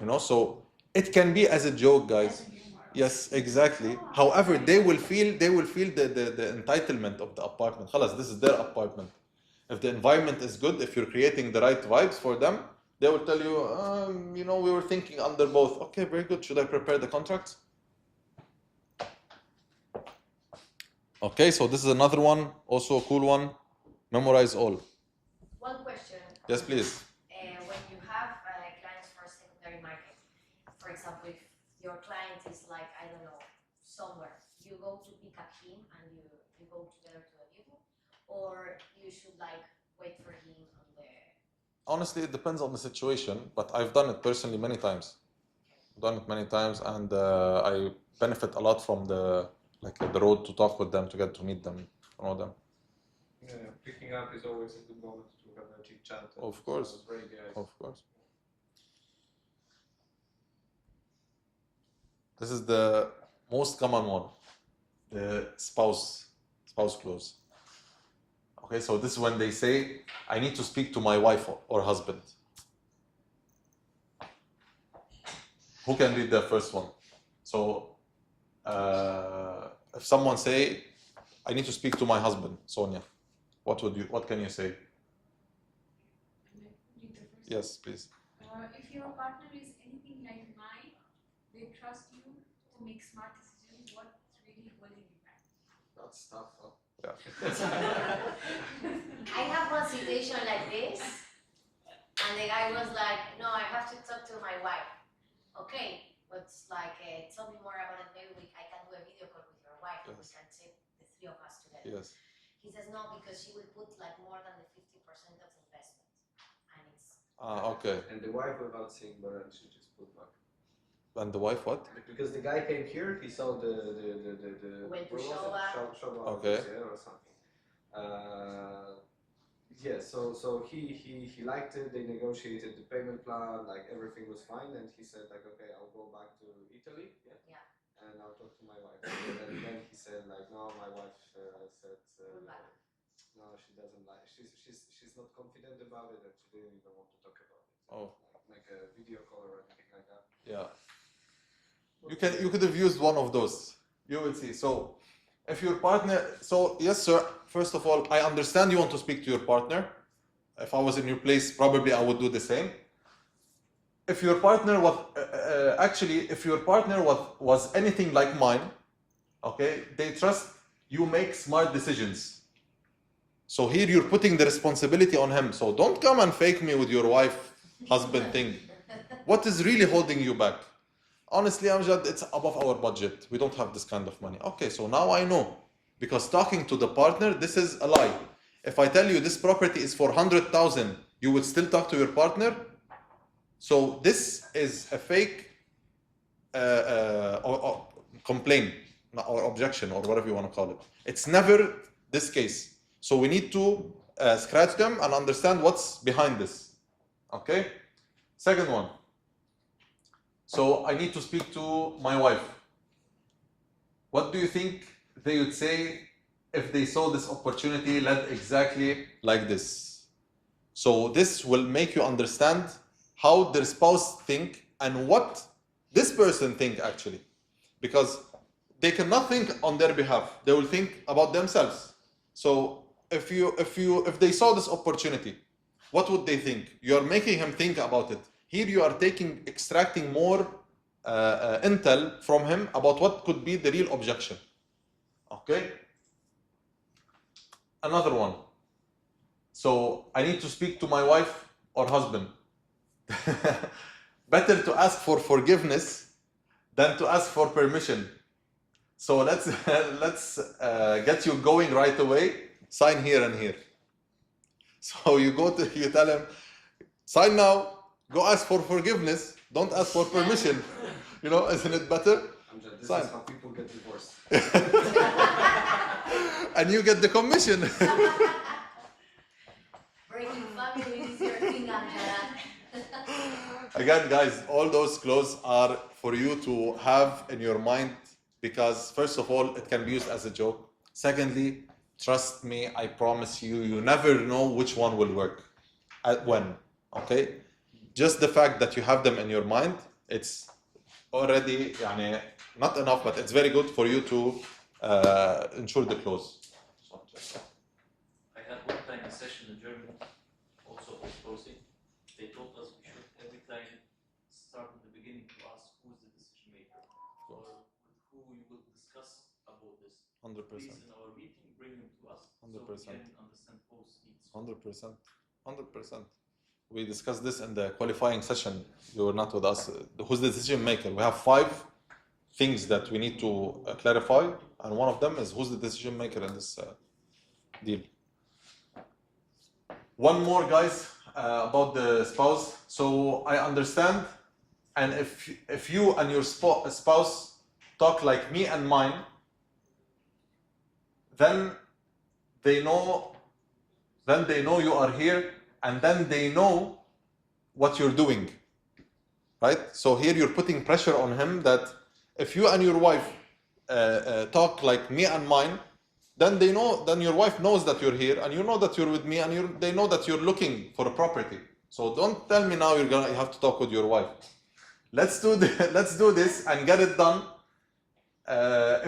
You know, so it can be as a joke, guys. Yes, exactly. However, they will feel the entitlement of the apartment. Khalas, this is their apartment. If the environment is good, if you're creating the right vibes for them, they will tell you, you know, we were thinking under both. Okay, very good. Should I prepare the contracts? Okay, so this is another one, also a cool one. Memorize all. One question. Yes, please. When you have clients for secondary market, for example, if your client is like, I don't know, somewhere, you go to pick up him and you go together to a view, or you should like wait for him on the... Honestly, it depends on the situation, but I've done it personally many times. I've done it many times, and I benefit a lot from the road to talk with them, to get to meet them, know them. Yeah, picking up is always a good moment to have a chit chat. Of course. Of course. This is the most common one, the spouse clause. Okay, so this is when they say, I need to speak to my wife or husband. Who can read the first one? So, if someone say, I need to speak to my husband, Sonia, what can you say? Yes, please. If your partner is anything like mine, they trust you to make smart decisions. What's really holding you back? That's tough, huh? Yeah. I have one situation like this, and the guy was like, no, I have to talk to my wife. Okay, but like, tell me more about it. Maybe I can do a video call with your wife, and we Yes. can sit the three of us together. Yes. He says no, because she will put like more than the 50% of investment, and it's... Okay. And the wife, without seeing Baran, she just put back. And the wife, what? Because the guy came here, he saw the Went to where was show it? up. Show Okay. or something. Yeah, so he liked it. They negotiated the payment plan, like everything was fine, and he said like, okay, I'll go back to Italy, Yeah. and I'll talk to my wife. And then he said like, no, my wife said Good luck. no, she doesn't like. She's not confident about it, and she didn't even want to talk about it. Oh. Like a video call or anything like that. Yeah. You could have used one of those. You will see. So, if your partner, so yes, sir. First of all, I understand you want to speak to your partner. If I was in your place, probably I would do the same. If your partner was was anything like mine, okay, they trust you make smart decisions. So here you're putting the responsibility on him. So don't come and fake me with your wife, husband thing. What is really holding you back? Honestly, Amjad, it's above our budget. We don't have this kind of money. Okay, so now I know. Because talking to the partner, this is a lie. If I tell you this property is for 100,000, you would still talk to your partner? So this is a fake or complaint or objection or whatever you want to call it. It's never this case. So we need to scratch them and understand what's behind this. Okay? Second one. So I need to speak to my wife. What do you think they would say if they saw this opportunity led exactly like this? So this will make you understand how their spouse think and what this person think actually. Because they cannot think on their behalf. They will think about themselves. So if they saw this opportunity, what would they think? You are making him think about it. Here you are extracting more intel from him about what could be the real objection. Okay? Another one. So I need to speak to my wife or husband. Better to ask for forgiveness than to ask for permission. So let's get you going right away. Sign here and here. So you tell him, sign now. Go ask for forgiveness. Don't ask for permission. Isn't it better? Amjad, this Sign. is how people get divorced. And you get the commission. Breaking family is your thing, Amjad. Again, guys, all those clauses are for you to have in your mind because, first of all, it can be used as a joke. Secondly, trust me, I promise you, you never know which one will work at when. Okay? Just the fact that you have them in your mind, it's already not enough, but it's very good for you to ensure the clause. I had one time a session in Germany, also exposing. They told us we should every time start at the beginning to ask who's the decision maker or with who we will discuss about this. 100%. Please, in our meeting, bring them to us 100%. so we can understand both needs. 100%. 100%. We discussed this in the qualifying session. You were not with us. Who's the decision maker? We have 5 things that we need to clarify, and one of them is who's the decision maker in this deal. One more, guys, about the spouse. So I understand, and if you and your spouse talk like me and mine, then they know you are here, and then they know what you're doing, right? So here you're putting pressure on him that if you and your wife talk like me and mine, then your wife knows that you're here, and you know that you're with me, and they know that you're looking for a property. So don't tell me now you have to talk with your wife. Let's do this and get it done.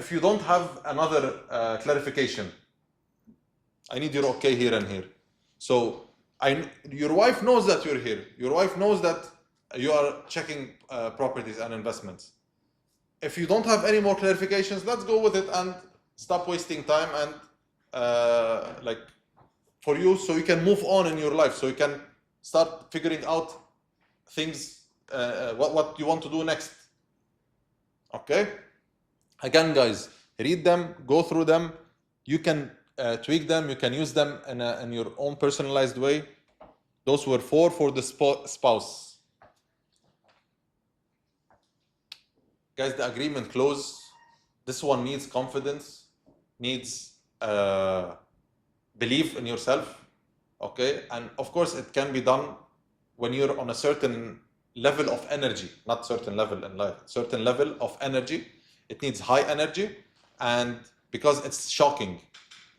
If you don't have another clarification, I need your okay here and here. So your wife knows that you're here. Your wife knows that you are checking properties and investments. If you don't have any more clarifications, let's go with it and stop wasting time and for you, so you can move on in your life, so you can start figuring out things, what you want to do next. Okay? Again, guys, read them, go through them. You can tweak them, you can use them in your own personalized way. Those were 4 for the spouse. Guys, the agreement clause, this one needs confidence, needs belief in yourself, okay? And of course, it can be done when you're on a certain level of energy, not certain level in life, certain level of energy. It needs high energy, and because it's shocking,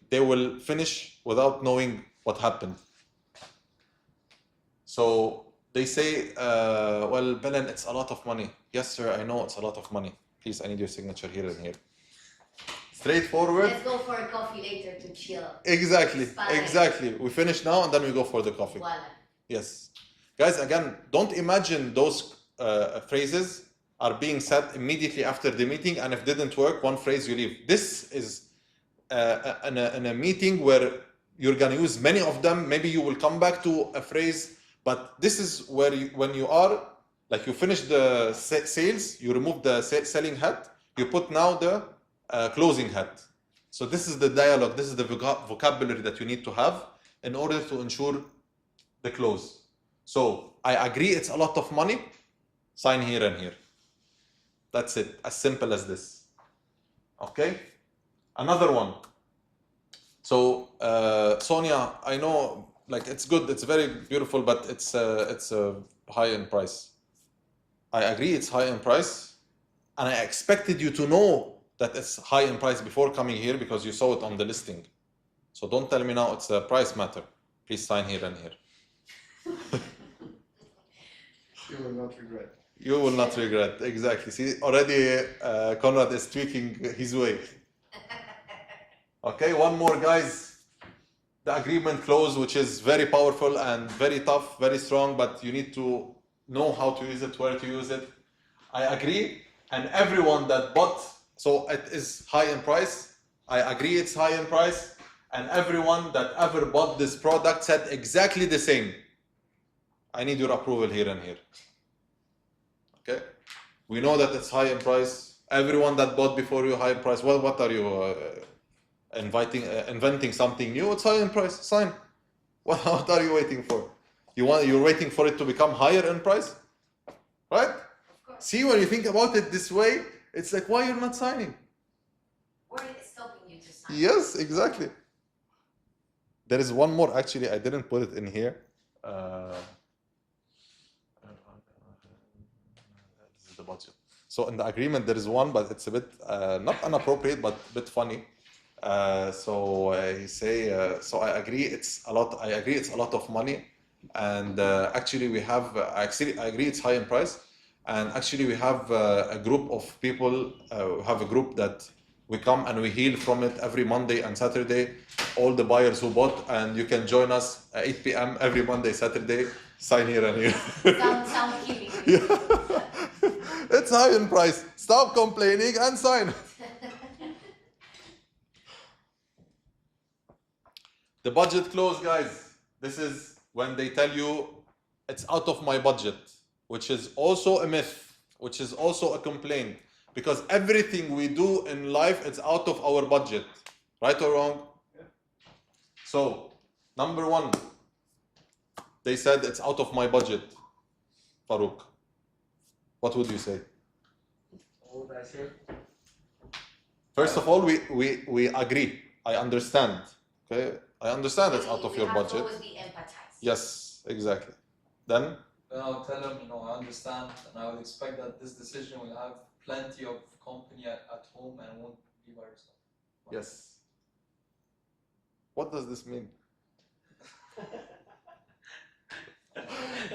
they will finish without knowing what happened. So they say, well, Belen, it's a lot of money. Yes, sir, I know it's a lot of money. Please, I need your signature here and here. Straightforward. Let's go for a coffee later to chill. Exactly, Fine. exactly. We finish now and then we go for the coffee. Voila. Yes. Guys, again, don't imagine those phrases are being said immediately after the meeting, and if it didn't work, one phrase you leave. This is in a meeting where you're gonna use many of them. Maybe you will come back to a phrase, but this is where when you are, like you finish the sales, you remove the selling hat, you put now the closing hat. So this is the dialogue, this is the vocabulary that you need to have in order to ensure the close. So I agree it's a lot of money, sign here and here. That's it, as simple as this. Okay? Another one. So Sonia, I know, like it's good, it's very beautiful, but it's high in price. I agree it's high in price, and I expected you to know that it's high in price before coming here because you saw it on the listing. So don't tell me now it's a price matter. Please sign here and here. You will not regret. You will not regret, exactly. See, already Conrad is tweaking his way. Okay, one more, guys. The agreement clause, which is very powerful and very tough, very strong, but you need to know how to use it, where to use it. I agree, and everyone that bought, so it is high in price. I agree it's high in price, and everyone that ever bought this product said exactly the same. I need your approval here and here. Okay? We know that it's high in price. Everyone that bought before you high in price. Well, what are you inventing something new? It's high in price. Sign. What are you waiting for? You're waiting for it to become higher in price, right? Of course. See, when you think about it this way, it's like, why you're not signing? What is stopping you to sign? Yes, exactly. There is one more. Actually, I didn't put it in here. This is the budget. So in the agreement, there is one, but it's a bit not inappropriate, but a bit funny. So I say, so I agree. It's a lot. I agree. It's a lot of money, and actually we have. Actually, I agree. It's high in price, and actually we have a group of people. We have a group that we come and we heal from it every Monday and Saturday. All the buyers who bought, and you can join us at 8 p.m. every Monday, Saturday. Sign here and here. Sound healing. It's high in price. Stop complaining and sign. The budget clause, guys. This is when they tell you it's out of my budget, which is also a myth, which is also a complaint. Because everything we do in life, it's out of our budget. Right or wrong? Yeah. So, number one, they said it's out of my budget. Farouk, what would you say? What would I say? First of all, we agree. I understand. Okay, I understand it's out of your We have to budget. always be empathized. Yes, exactly. Then, Then I'll tell them, I understand, and I would expect that this decision will have plenty of company at home and won't be by yourself. yes. What does this mean?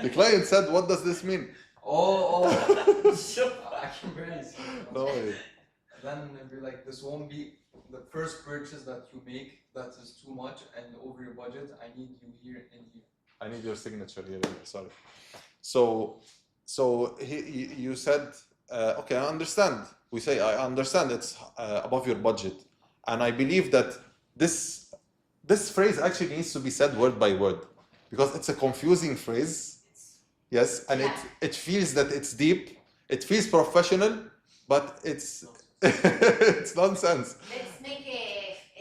The client said, "What does this mean?" Oh, I can barely see. No way. Then it'd be like, this won't be the first purchase that you make that is too much and over your budget. I need you here and here. I need your signature here. Sorry. So you said, okay, I understand. We say, I understand it's above your budget, and I believe that this phrase actually needs to be said word by word because it's a confusing phrase. Yes, and Yeah. it feels that it's deep. It feels professional, but it's it's nonsense. Let's make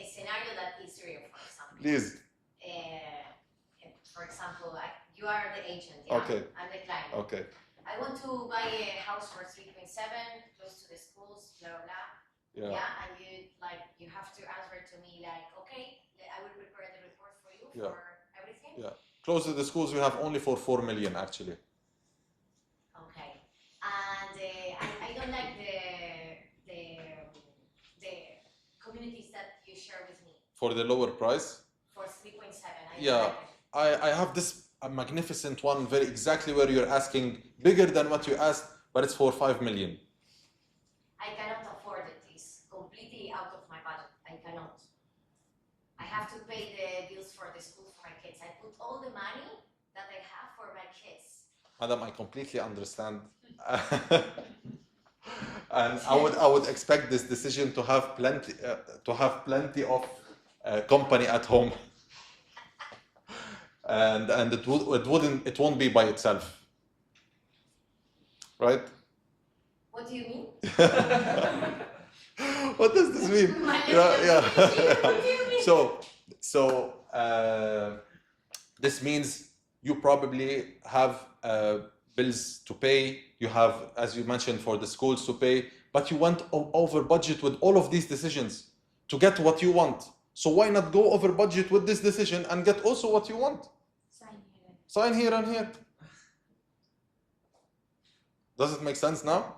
a scenario that is real, for example. Please. For example, you are the agent, yeah? Okay. I'm the client. Okay. I want to buy a house for 3.7, close to the schools, blah, blah, blah. Yeah. Yeah, and you have to answer to me like, okay, I will prepare the report for you Yeah. for everything. Yeah. Close to the schools, we have only for 4 million actually. Okay, and I don't like the communities that you share with me For the lower price. for 3.7. I Yeah. don't like it. I have this magnificent one, very exactly where you're asking, bigger than what you asked, but it's for 5 million. I cannot afford it. It's completely out of my budget. I cannot. I have to pay the bills for the school for my kids. I put all the money that I have for my kids. Madam, I completely understand. And I would expect this decision to have plenty of company at home. and it won't be by itself, right? What do you mean? What does this mean? My Yeah. What do you mean? So this means you probably have bills to pay. You have, as you mentioned, for the schools to pay, but you went over budget with all of these decisions to get what you want. So why not go over budget with this decision and get also what you want? Sign here and here. Does it make sense now?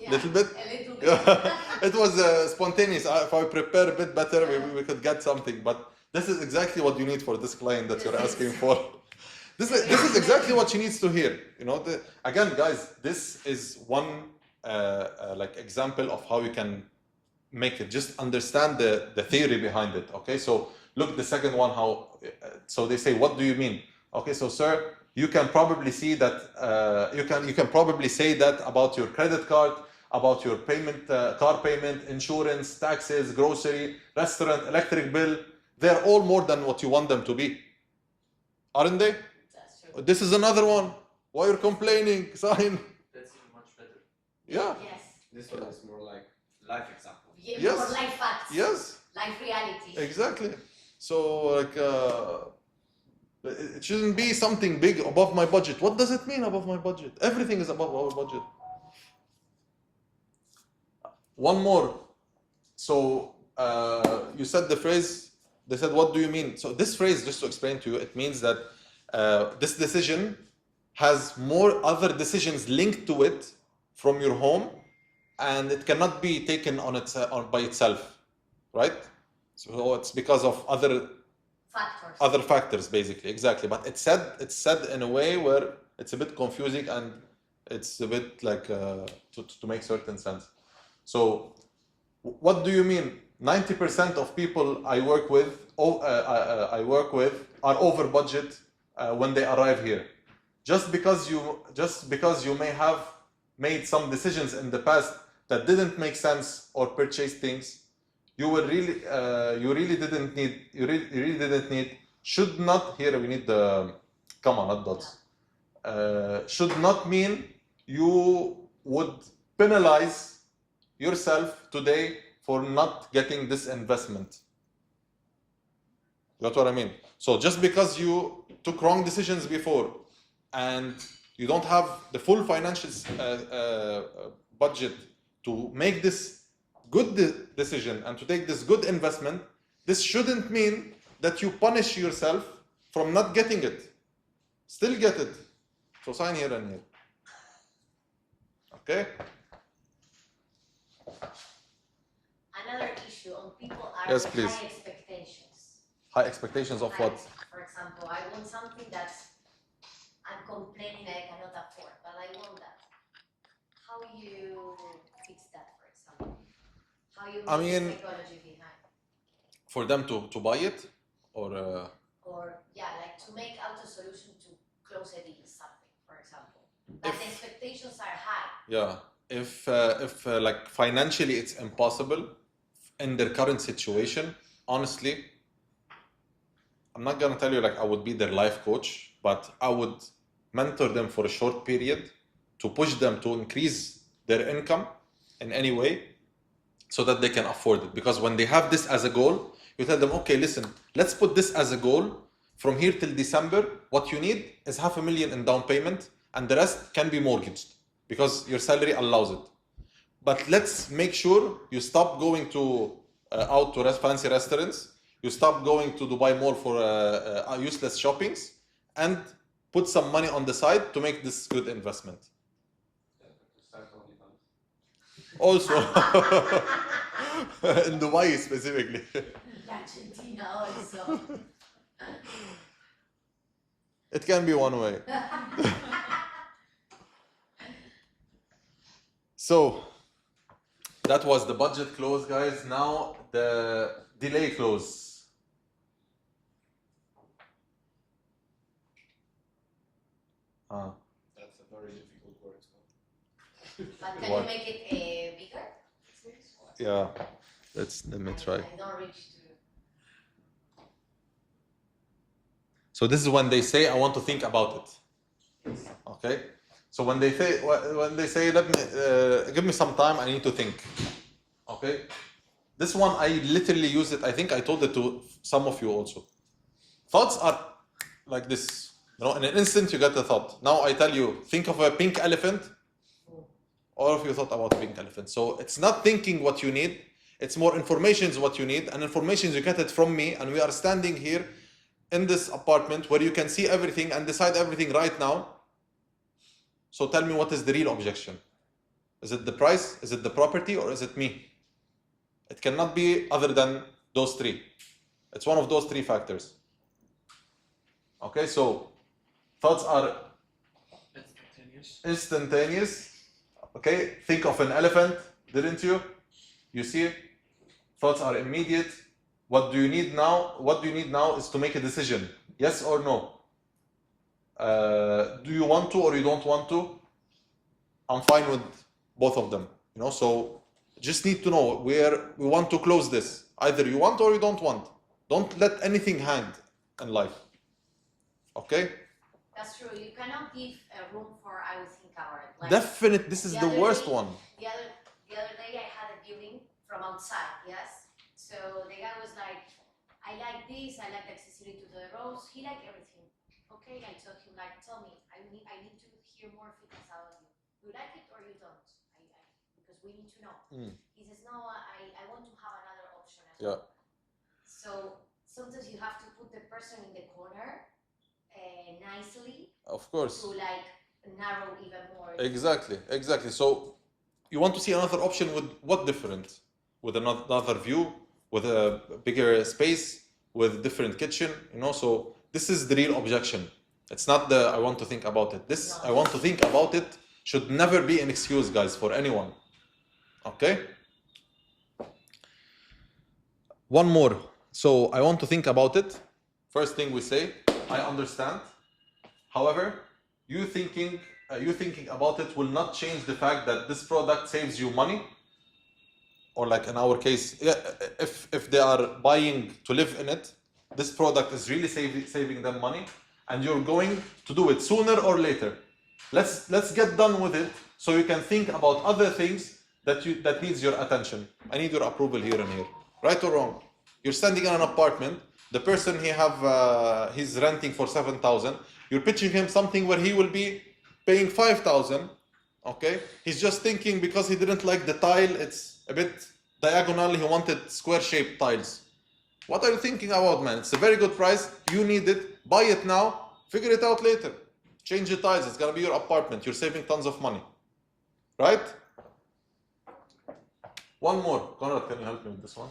Yeah, Little bit? A little bit. It was spontaneous. If I prepare a bit better, we could get something. But this is exactly what you need for this client that you're asking for. This is exactly what she needs to hear. You know, again, guys, this is one like example of how you can make it. Just understand the theory behind it. Okay, so look, the second one, how. So they say, what do you mean? Okay, so sir, you can probably see that you can probably say that about your credit card, about your payment, car payment, insurance, taxes, grocery, restaurant, electric bill. They're all more than what you want them to be, aren't they? That's true. This is another one. Why you're complaining? Sign. That's even much better. Yeah. Yes. This one is more like life example. Yeah, Yes. More life facts. Yes. Life reality. Exactly. So like it shouldn't be something big above my budget. What does it mean above my budget? Everything is above our budget. One more. So you said the phrase. They said, "What do you mean?" So this phrase, just to explain to you, it means that this decision has more other decisions linked to it from your home, and it cannot be taken on by itself, right? So it's because of other factors, basically. Exactly. But it's said in a way where it's a bit confusing and it's a bit like to make certain sense. So what do you mean? 90% of people I work with are over budget when they arrive here. Just because you may have made some decisions in the past that didn't make sense or purchase things you really didn't need, should not, here we need the comma, not dots, should not mean you would penalize yourself today for not getting this investment. You got what I mean? So just because you took wrong decisions before and you don't have the full financial budget to make this good decision and to take this good investment, this shouldn't mean that you punish yourself from not getting it. Still get it. So sign here and here. Okay? Another issue on people are Yes, with please. high expectations. High expectations of what? For example, I want something that I'm complaining I cannot afford, but I want that. How you fix that, for example? How you I make mean, the psychology behind? For them to buy it? Or Yeah, like to make out a solution to close a deal, something, for example. But the expectations are high. yeah. If like financially it's impossible in their current situation, honestly, I'm not gonna tell you like I would be their life coach, but I would mentor them for a short period to push them to increase their income in any way so that they can afford it. Because when they have this as a goal, you tell them, okay, listen, let's put this as a goal. From here till December, what you need is $500,000 in down payment and the rest can be mortgaged because your salary allows it. But let's make sure you stop going to out to fancy restaurants, you stop going to Dubai Mall for useless shoppings, and put some money on the side to make this good investment. Also, in Dubai specifically. Argentina also. It can be one way. So, that was the budget clause, guys. Now, the delay clause. That's a very difficult word. But can What? you make it bigger? Yeah, let me try. I don't reach to. So this is when they say, I want to think about it. Okay? So when they say, let me, give me some time, I need to think. Okay? This one, I literally use it, I think I told it to some of you also. Thoughts are like this. You know, in an instant you get the thought. Now I tell you, think of a pink elephant. All of you thought about a pink elephant. So it's not thinking what you need, it's more information is what you need, and information you get it from me, and we are standing here in this apartment where you can see everything and decide everything right now. So tell me, what is the real objection? Is it the price? Is it the property? Or is it me? It cannot be other than those three. It's one of those three factors. Okay, so thoughts are instantaneous. Okay, think of an elephant, didn't you? You see it? Thoughts are immediate. What do you need now? What do you need now is to make a decision. Yes or no? Do you want to or you don't want to? I'm fine with both of them. You know, so just need to know where we want to close this. Either you want or you don't want. Don't let anything hang in life. Okay? That's true. You cannot give room for I will think about it. Like, Definitely, this is the worst one. The other day I had a viewing from outside, yes? So the guy was like, I like this, I like the accessory to the rose, he liked everything. Okay, I told him like, tell me, I need to hear more feedback about you. You like it or you don't? Because we need to know. He says, no, I want to have another option as well. So sometimes you have to put the person in the corner nicely. Of course. To like narrow even more. Exactly. So you want to see another option with what different? With another view, with a bigger space, with different kitchen, you know, so this is the real objection. It's not the I want to think about it. This I want to think about it should never be an excuse, guys, for anyone. Okay? One more. So I want to think about it. First thing we say, I understand. However, you thinking about it will not change the fact that this product saves you money. Or like in our case, if they are buying to live in it, this product is really saving them money, and you're going to do it sooner or later. Let's get done with it so you can think about other things that needs your attention. I need your approval here and here. Right or wrong? You're standing in an apartment. The person he's renting for 7,000. You're pitching him something where he will be paying 5,000. Okay, he's just thinking because he didn't like the tile. It's a bit diagonal. He wanted square-shaped tiles. What are you thinking about, man? It's a very good price. You need it. Buy it now. Figure it out later. Change the tiles. It's gonna be your apartment. You're saving tons of money, right? One more. Conrad, can you help me with this one?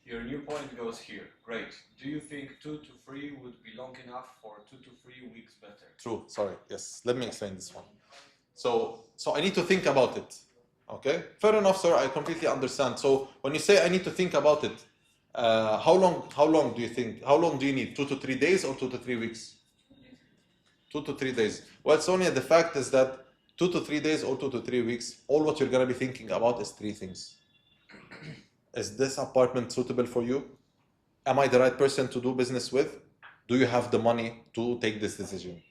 Your new point goes here. Great. Do you think 2 to 3 would be long enough for 2 to 3 weeks better? True. Sorry. Yes. Let me explain this one. So I need to think about it. Okay. Fair enough, sir. I completely understand. So when you say I need to think about it, how long do you think? How long do you need? 2 to 3 days or 2 to 3 weeks? 2 to 3 days. Well, Sonia, the fact is that 2 to 3 days or 2 to 3 weeks, all what you're gonna be thinking about is three things. Is this apartment suitable for you? Am I the right person to do business with? Do you have the money to take this decision?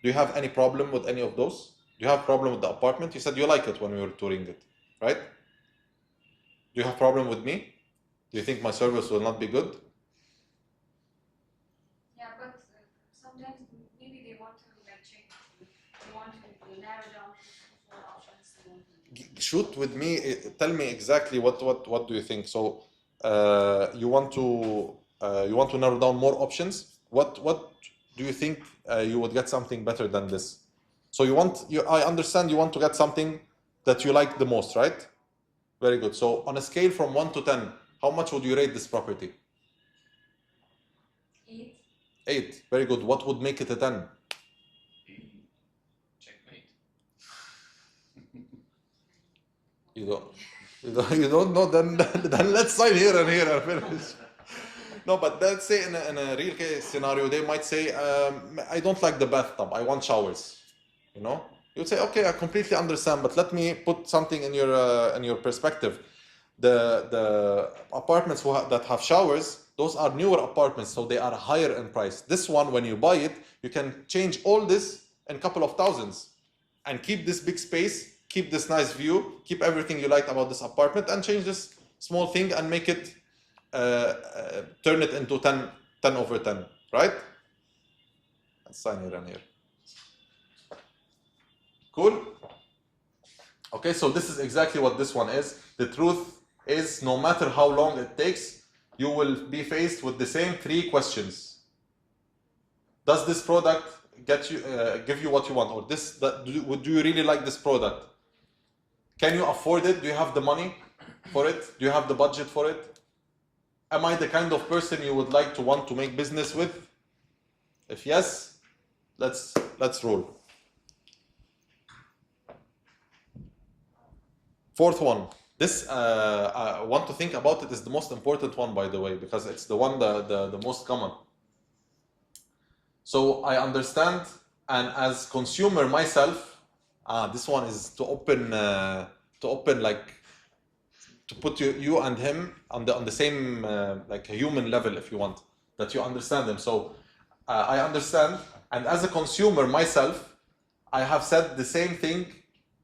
Do you have any problem with any of those? Do you have problem with the apartment? You said you like it when we were touring it, right? Do you have problem with me? Do you think my service will not be good? Yeah, but sometimes maybe they want to like check. They want to narrow down to 4 options. Shoot with me. Tell me exactly what do you think? So you want to narrow down more options. What do you think you would get something better than this? So I understand you want to get something that you like the most, right? Very good. So on a scale from 1 to 10, how much would you rate this property? 8. 8. Very good. What would make it a 10? Checkmate. You don't know, then let's sign here and here and finish. No, but let's say in a real case scenario, they might say, I don't like the bathtub, I want showers. You know? You'd say, okay, I completely understand, but let me put something in your perspective. The apartments that have showers, those are newer apartments, so they are higher in price. This one, when you buy it, you can change all this in a couple of thousands and keep this big space, keep this nice view, keep everything you liked about this apartment, and change this small thing and make it, turn it into 10 over 10, right? Let's sign here and here. Cool? Okay, so this is exactly what this one is. The truth is, no matter how long it takes, you will be faced with the same 3 questions. Does this product get you, give you what you want? Or do you really like this product? Can you afford it? Do you have the money for it? Do you have the budget for it? Am I the kind of person you would like to want to make business with? If yes, let's roll. 4th one. This, I want to think about it, is the most important one, by the way, because it's the one the most common. So I understand, and as consumer myself, this one is to open like, to put you and him on the same, like a human level, if you want, that you understand them. So I understand, and as a consumer myself, I have said the same thing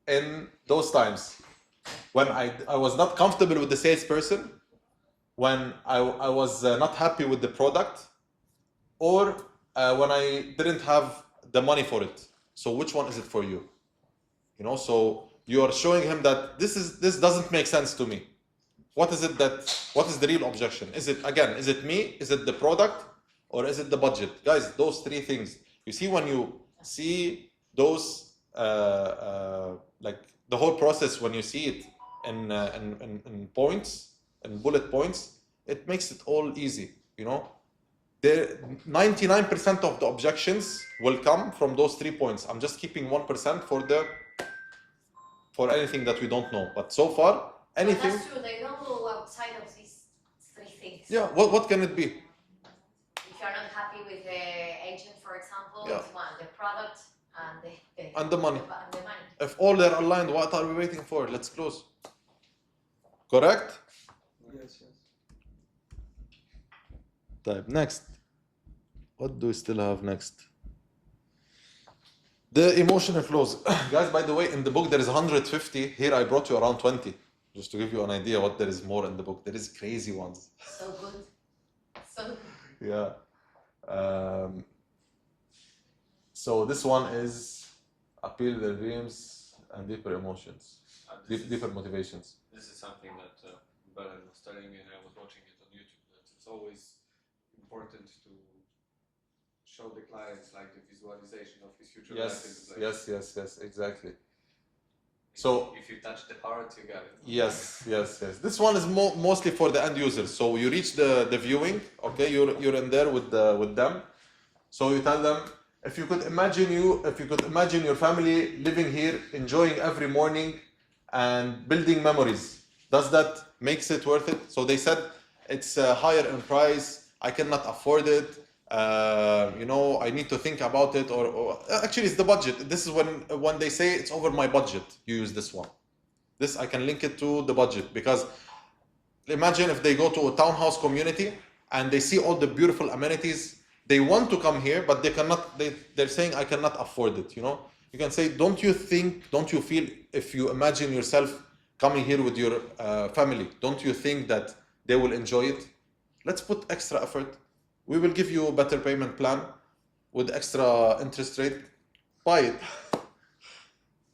in those times when I was not comfortable with the salesperson, when I was not happy with the product, or when I didn't have the money for it. So which one is it for you? You know, so you are showing him that this doesn't make sense to me. What is the real objection? Is it me? Is it the product? Or is it the budget? Guys, those 3 things. You see, when you see those, like the whole process, when you see it in points, in bullet points, it makes it all easy, you know? 99% of the objections will come from those 3 points. I'm just keeping 1% for anything that we don't know. But so far, anything. That's true. They don't go outside of these 3 things. Yeah. What can it be? If you're not happy with the agent, for example, Yeah. it's one, the product and And the money. And the money. If all they're aligned, what are we waiting for? Let's close. Correct? Yes. Type next. What do we still have next? The emotional flows. Guys, by the way, in the book there is 150. Here I brought you around 20. Just to give you an idea what there is more in the book. There is crazy ones. So good. So good. Yeah. So this one is appeal their dreams and deeper emotions, deeper motivations. This is something that Belen was telling me, and I was watching it on YouTube. That it's always important to show the clients like the visualization of his future life in the place. Yes, exactly. So if you touch the heart, you got it. yes. This one is mostly for the end users. So you reach the viewing, okay? You're in there with them. So you tell them, if you could imagine your family living here, enjoying every morning and building memories, does that makes it worth it? So they said it's higher in price. I cannot afford it. You know, I need to think about it, or actually it's the budget. This is when they say it's over my budget, you use this one. This I can link it to the budget, because imagine if they go to a townhouse community and they see all the beautiful amenities. They want to come here, but they cannot. They're saying I cannot afford it. You know, you can say, don't you feel, if you imagine yourself coming here with your family, don't you think that they will enjoy it? Let's put extra effort. We will give you a better payment plan with extra interest rate. Buy it.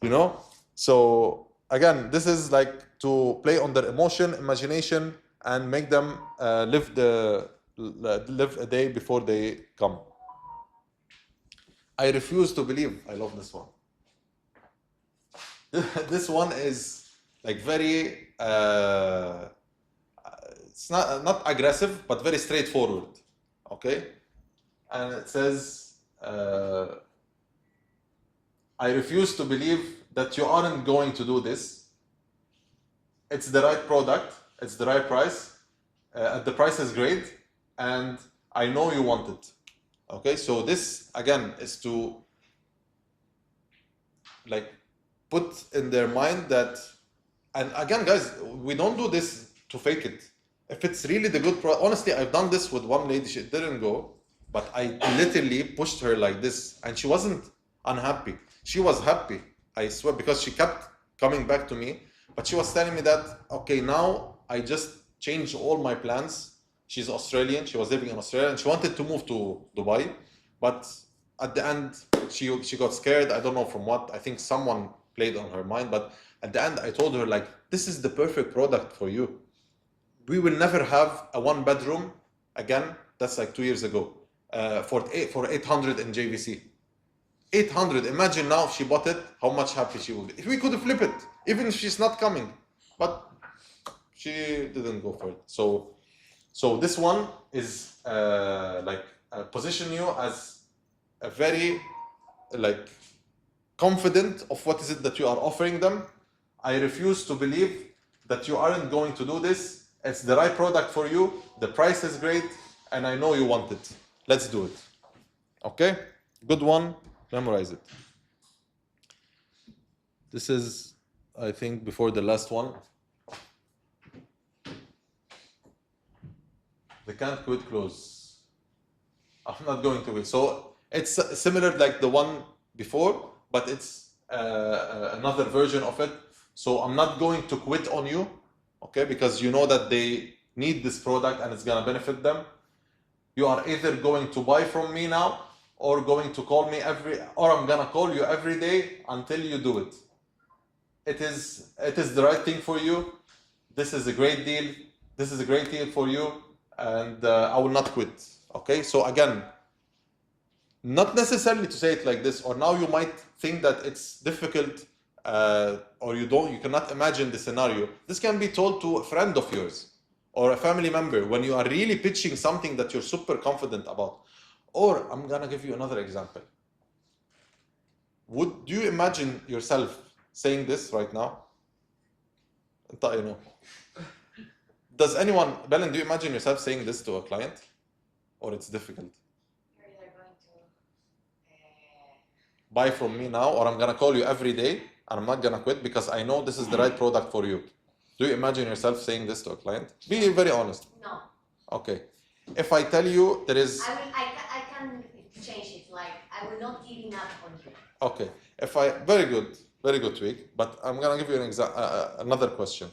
You know? So again, this is like to play on their emotion, imagination, and make them live a day before they come. I refuse to believe. I love this one. This one is like very, it's not aggressive, but very straightforward. Okay? And it says, I refuse to believe that you aren't going to do this. It's the right product, it's the right price, the price is great, and I know you want it. Okay, so this again is to like put in their mind that, and again guys, we don't do this to fake it. If it's really the good product, honestly, I've done this with one lady, she didn't go, but I literally pushed her like this, and she wasn't unhappy. She was happy, I swear, because she kept coming back to me, but she was telling me that, okay, now I just changed all my plans. She's Australian, she was living in Australia, and she wanted to move to Dubai, but at the end, she got scared, I don't know from what, I think someone played on her mind, but at the end, I told her, like, this is the perfect product for you. We will never have a one bedroom again. That's like 2 years ago, for 800 in JVC. 800. Imagine now if she bought it, how much happy she would be. If we could flip it, even if she's not coming, but she didn't go for it. So this one is position you as a very like confident of what is it that you are offering them. I refuse to believe that you aren't going to do this. It's the right product for you. The price is great, and I know you want it. Let's do it. Okay? Good one. Memorize it. This is, I think, before the last one. They can't quit close. I'm not going to wait. So it's similar like the one before, but it's another version of it. So I'm not going to quit on you, okay? Because you know that they need this product and it's gonna benefit them. You are either going to buy from me now or going to call me or I'm gonna call you every day until you do it. It is the right thing for you. This is a great deal. This is a great deal for you, and I will not quit. Okay, so again, not necessarily to say it like this, or now you might think that it's difficult, or you cannot imagine the scenario. This can be told to a friend of yours or a family member when you are really pitching something that you're super confident about. Or I'm gonna give you another example. Do you imagine yourself saying this right now? You know. Does anyone, Belen, do you imagine yourself saying this to a client? Or it's difficult? You're either going to buy from me now, or I'm gonna call you every day and I'm not gonna quit because I know this is the right product for you. Do you imagine yourself saying this to a client? Be very honest. no. Okay. If I tell you there is... I can change it, like I will not give up on you. Okay. Very good tweak, but I'm gonna give you another question.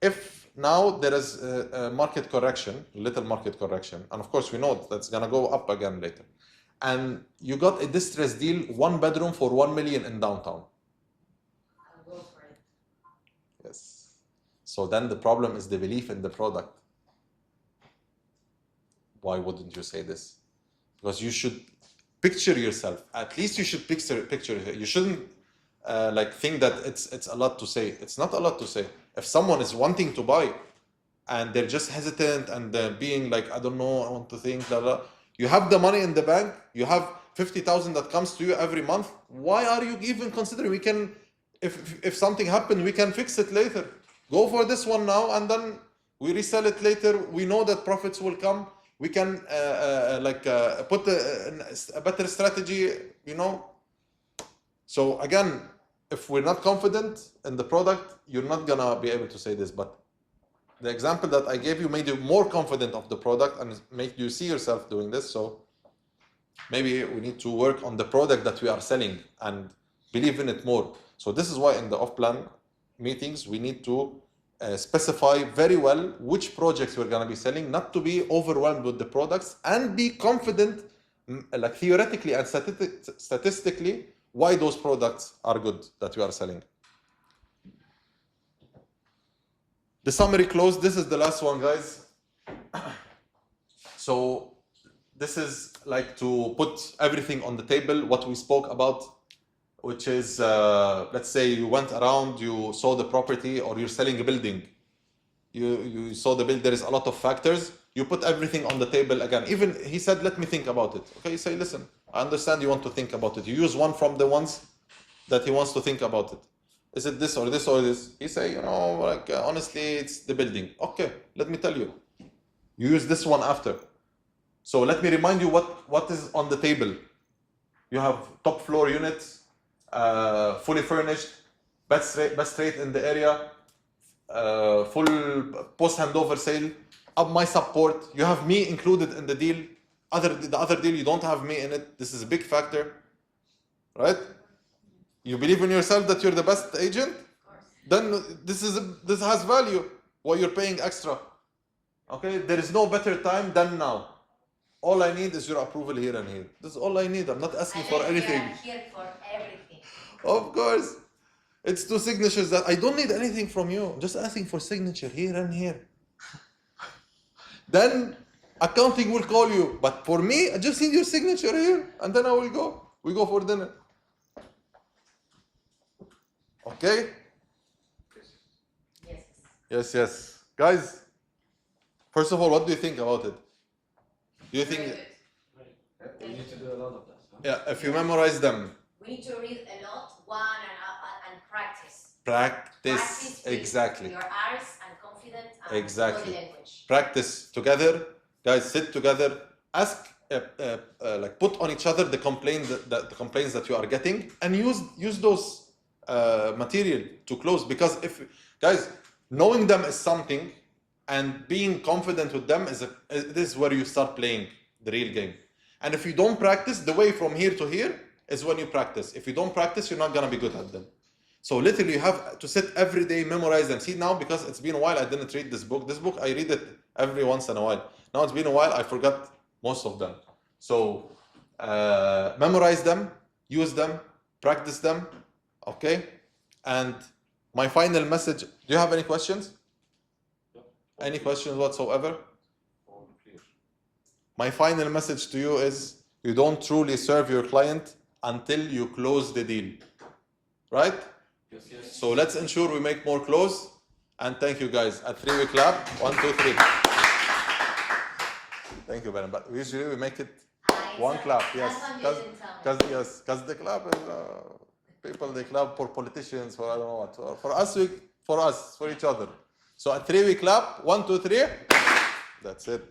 If now there is a market correction, little market correction, and of course we know that's gonna go up again later, and you got a distress deal, 1 bedroom for 1 million in downtown. I'll go for it. Yes. So then the problem is the belief in the product. Why wouldn't you say this? Because you should picture yourself. At least you should picture. You shouldn't think that it's a lot to say. It's not a lot to say. If someone is wanting to buy and they're just hesitant and they're being like, I don't know, I want to think, blah, blah. You have the money in the bank. You have 50,000 that comes to you every month. Why are you even considering? We can, if something happened, we can fix it later. Go for this one now and then we resell it later. We know that profits will come. We can put a better strategy, you know. So again, if we're not confident in the product, you're not gonna be able to say this. But the example that I gave you made you more confident of the product and make you see yourself doing this. So maybe we need to work on the product that we are selling and believe in it more. So this is why in the off-plan meetings, we need to specify very well which projects we're going to be selling, not to be overwhelmed with the products, and be confident, like theoretically and statistically, why those products are good that we are selling. The summary close. This is the last one, guys. So this is like to put everything on the table, what we spoke about, which is, let's say you went around, you saw the property, or you're selling a building. You saw the building, there is a lot of factors. You put everything on the table again. Even he said, let me think about it. Okay, you say, listen, I understand you want to think about it. You use one from the ones that he wants to think about it. Is it this or this or this? He say, honestly, it's the building. Okay, let me tell you. You use this one after. So let me remind you what is on the table. You have top floor units, fully furnished, best rate in the area, full post handover sale, my support. You have me included in the deal. The other deal, you don't have me in it. This is a big factor, right? You believe in yourself that you're the best agent. Then this has value. Why you're paying extra? Okay, there is no better time than now. All I need is your approval here and here. This is all I need. I'm not asking for anything. I'm here for everything. Of course. It's 2 signatures that I don't need anything from you. I'm just asking for signature here and here. Then accounting will call you. But for me, I just need your signature here and then I will go. We go for dinner. Okay? Yes. Yes. Guys, first of all, what do you think about it? Do you think, We need to do a lot of that. Huh? yeah, if you memorize them, We need to read a lot, one, and practice. practice, with exactly. your R's and confident and Exactly. body language. Practice together, guys. Sit together. Ask, like, put on each other the complaints that you are getting, and use those material to close. Because if guys, knowing them is something, and being confident with them this is where you start playing the real game. And if you don't practice, the way from here to here is when you practice. If you don't practice, you're not gonna be good at them. So literally, you have to sit every day, memorize them. See, now because it's been a while, I didn't read this book. This book, I read it every once in a while. Now it's been a while, I forgot most of them. So memorize them, use them, practice them, okay? And my final message, do you have any questions? Any questions whatsoever? My final message to you is, you don't truly serve your client until you close the deal, right? Yes. So let's ensure we make more close. And thank you guys. At 3 we clap. 1, 2, 3. Thank you, Baran. But usually we make it one clap. Yes, because the clap is people, they clap for politicians, for I don't know what. For us, for each other. So at 3 we clap. 1, 2, 3. That's it.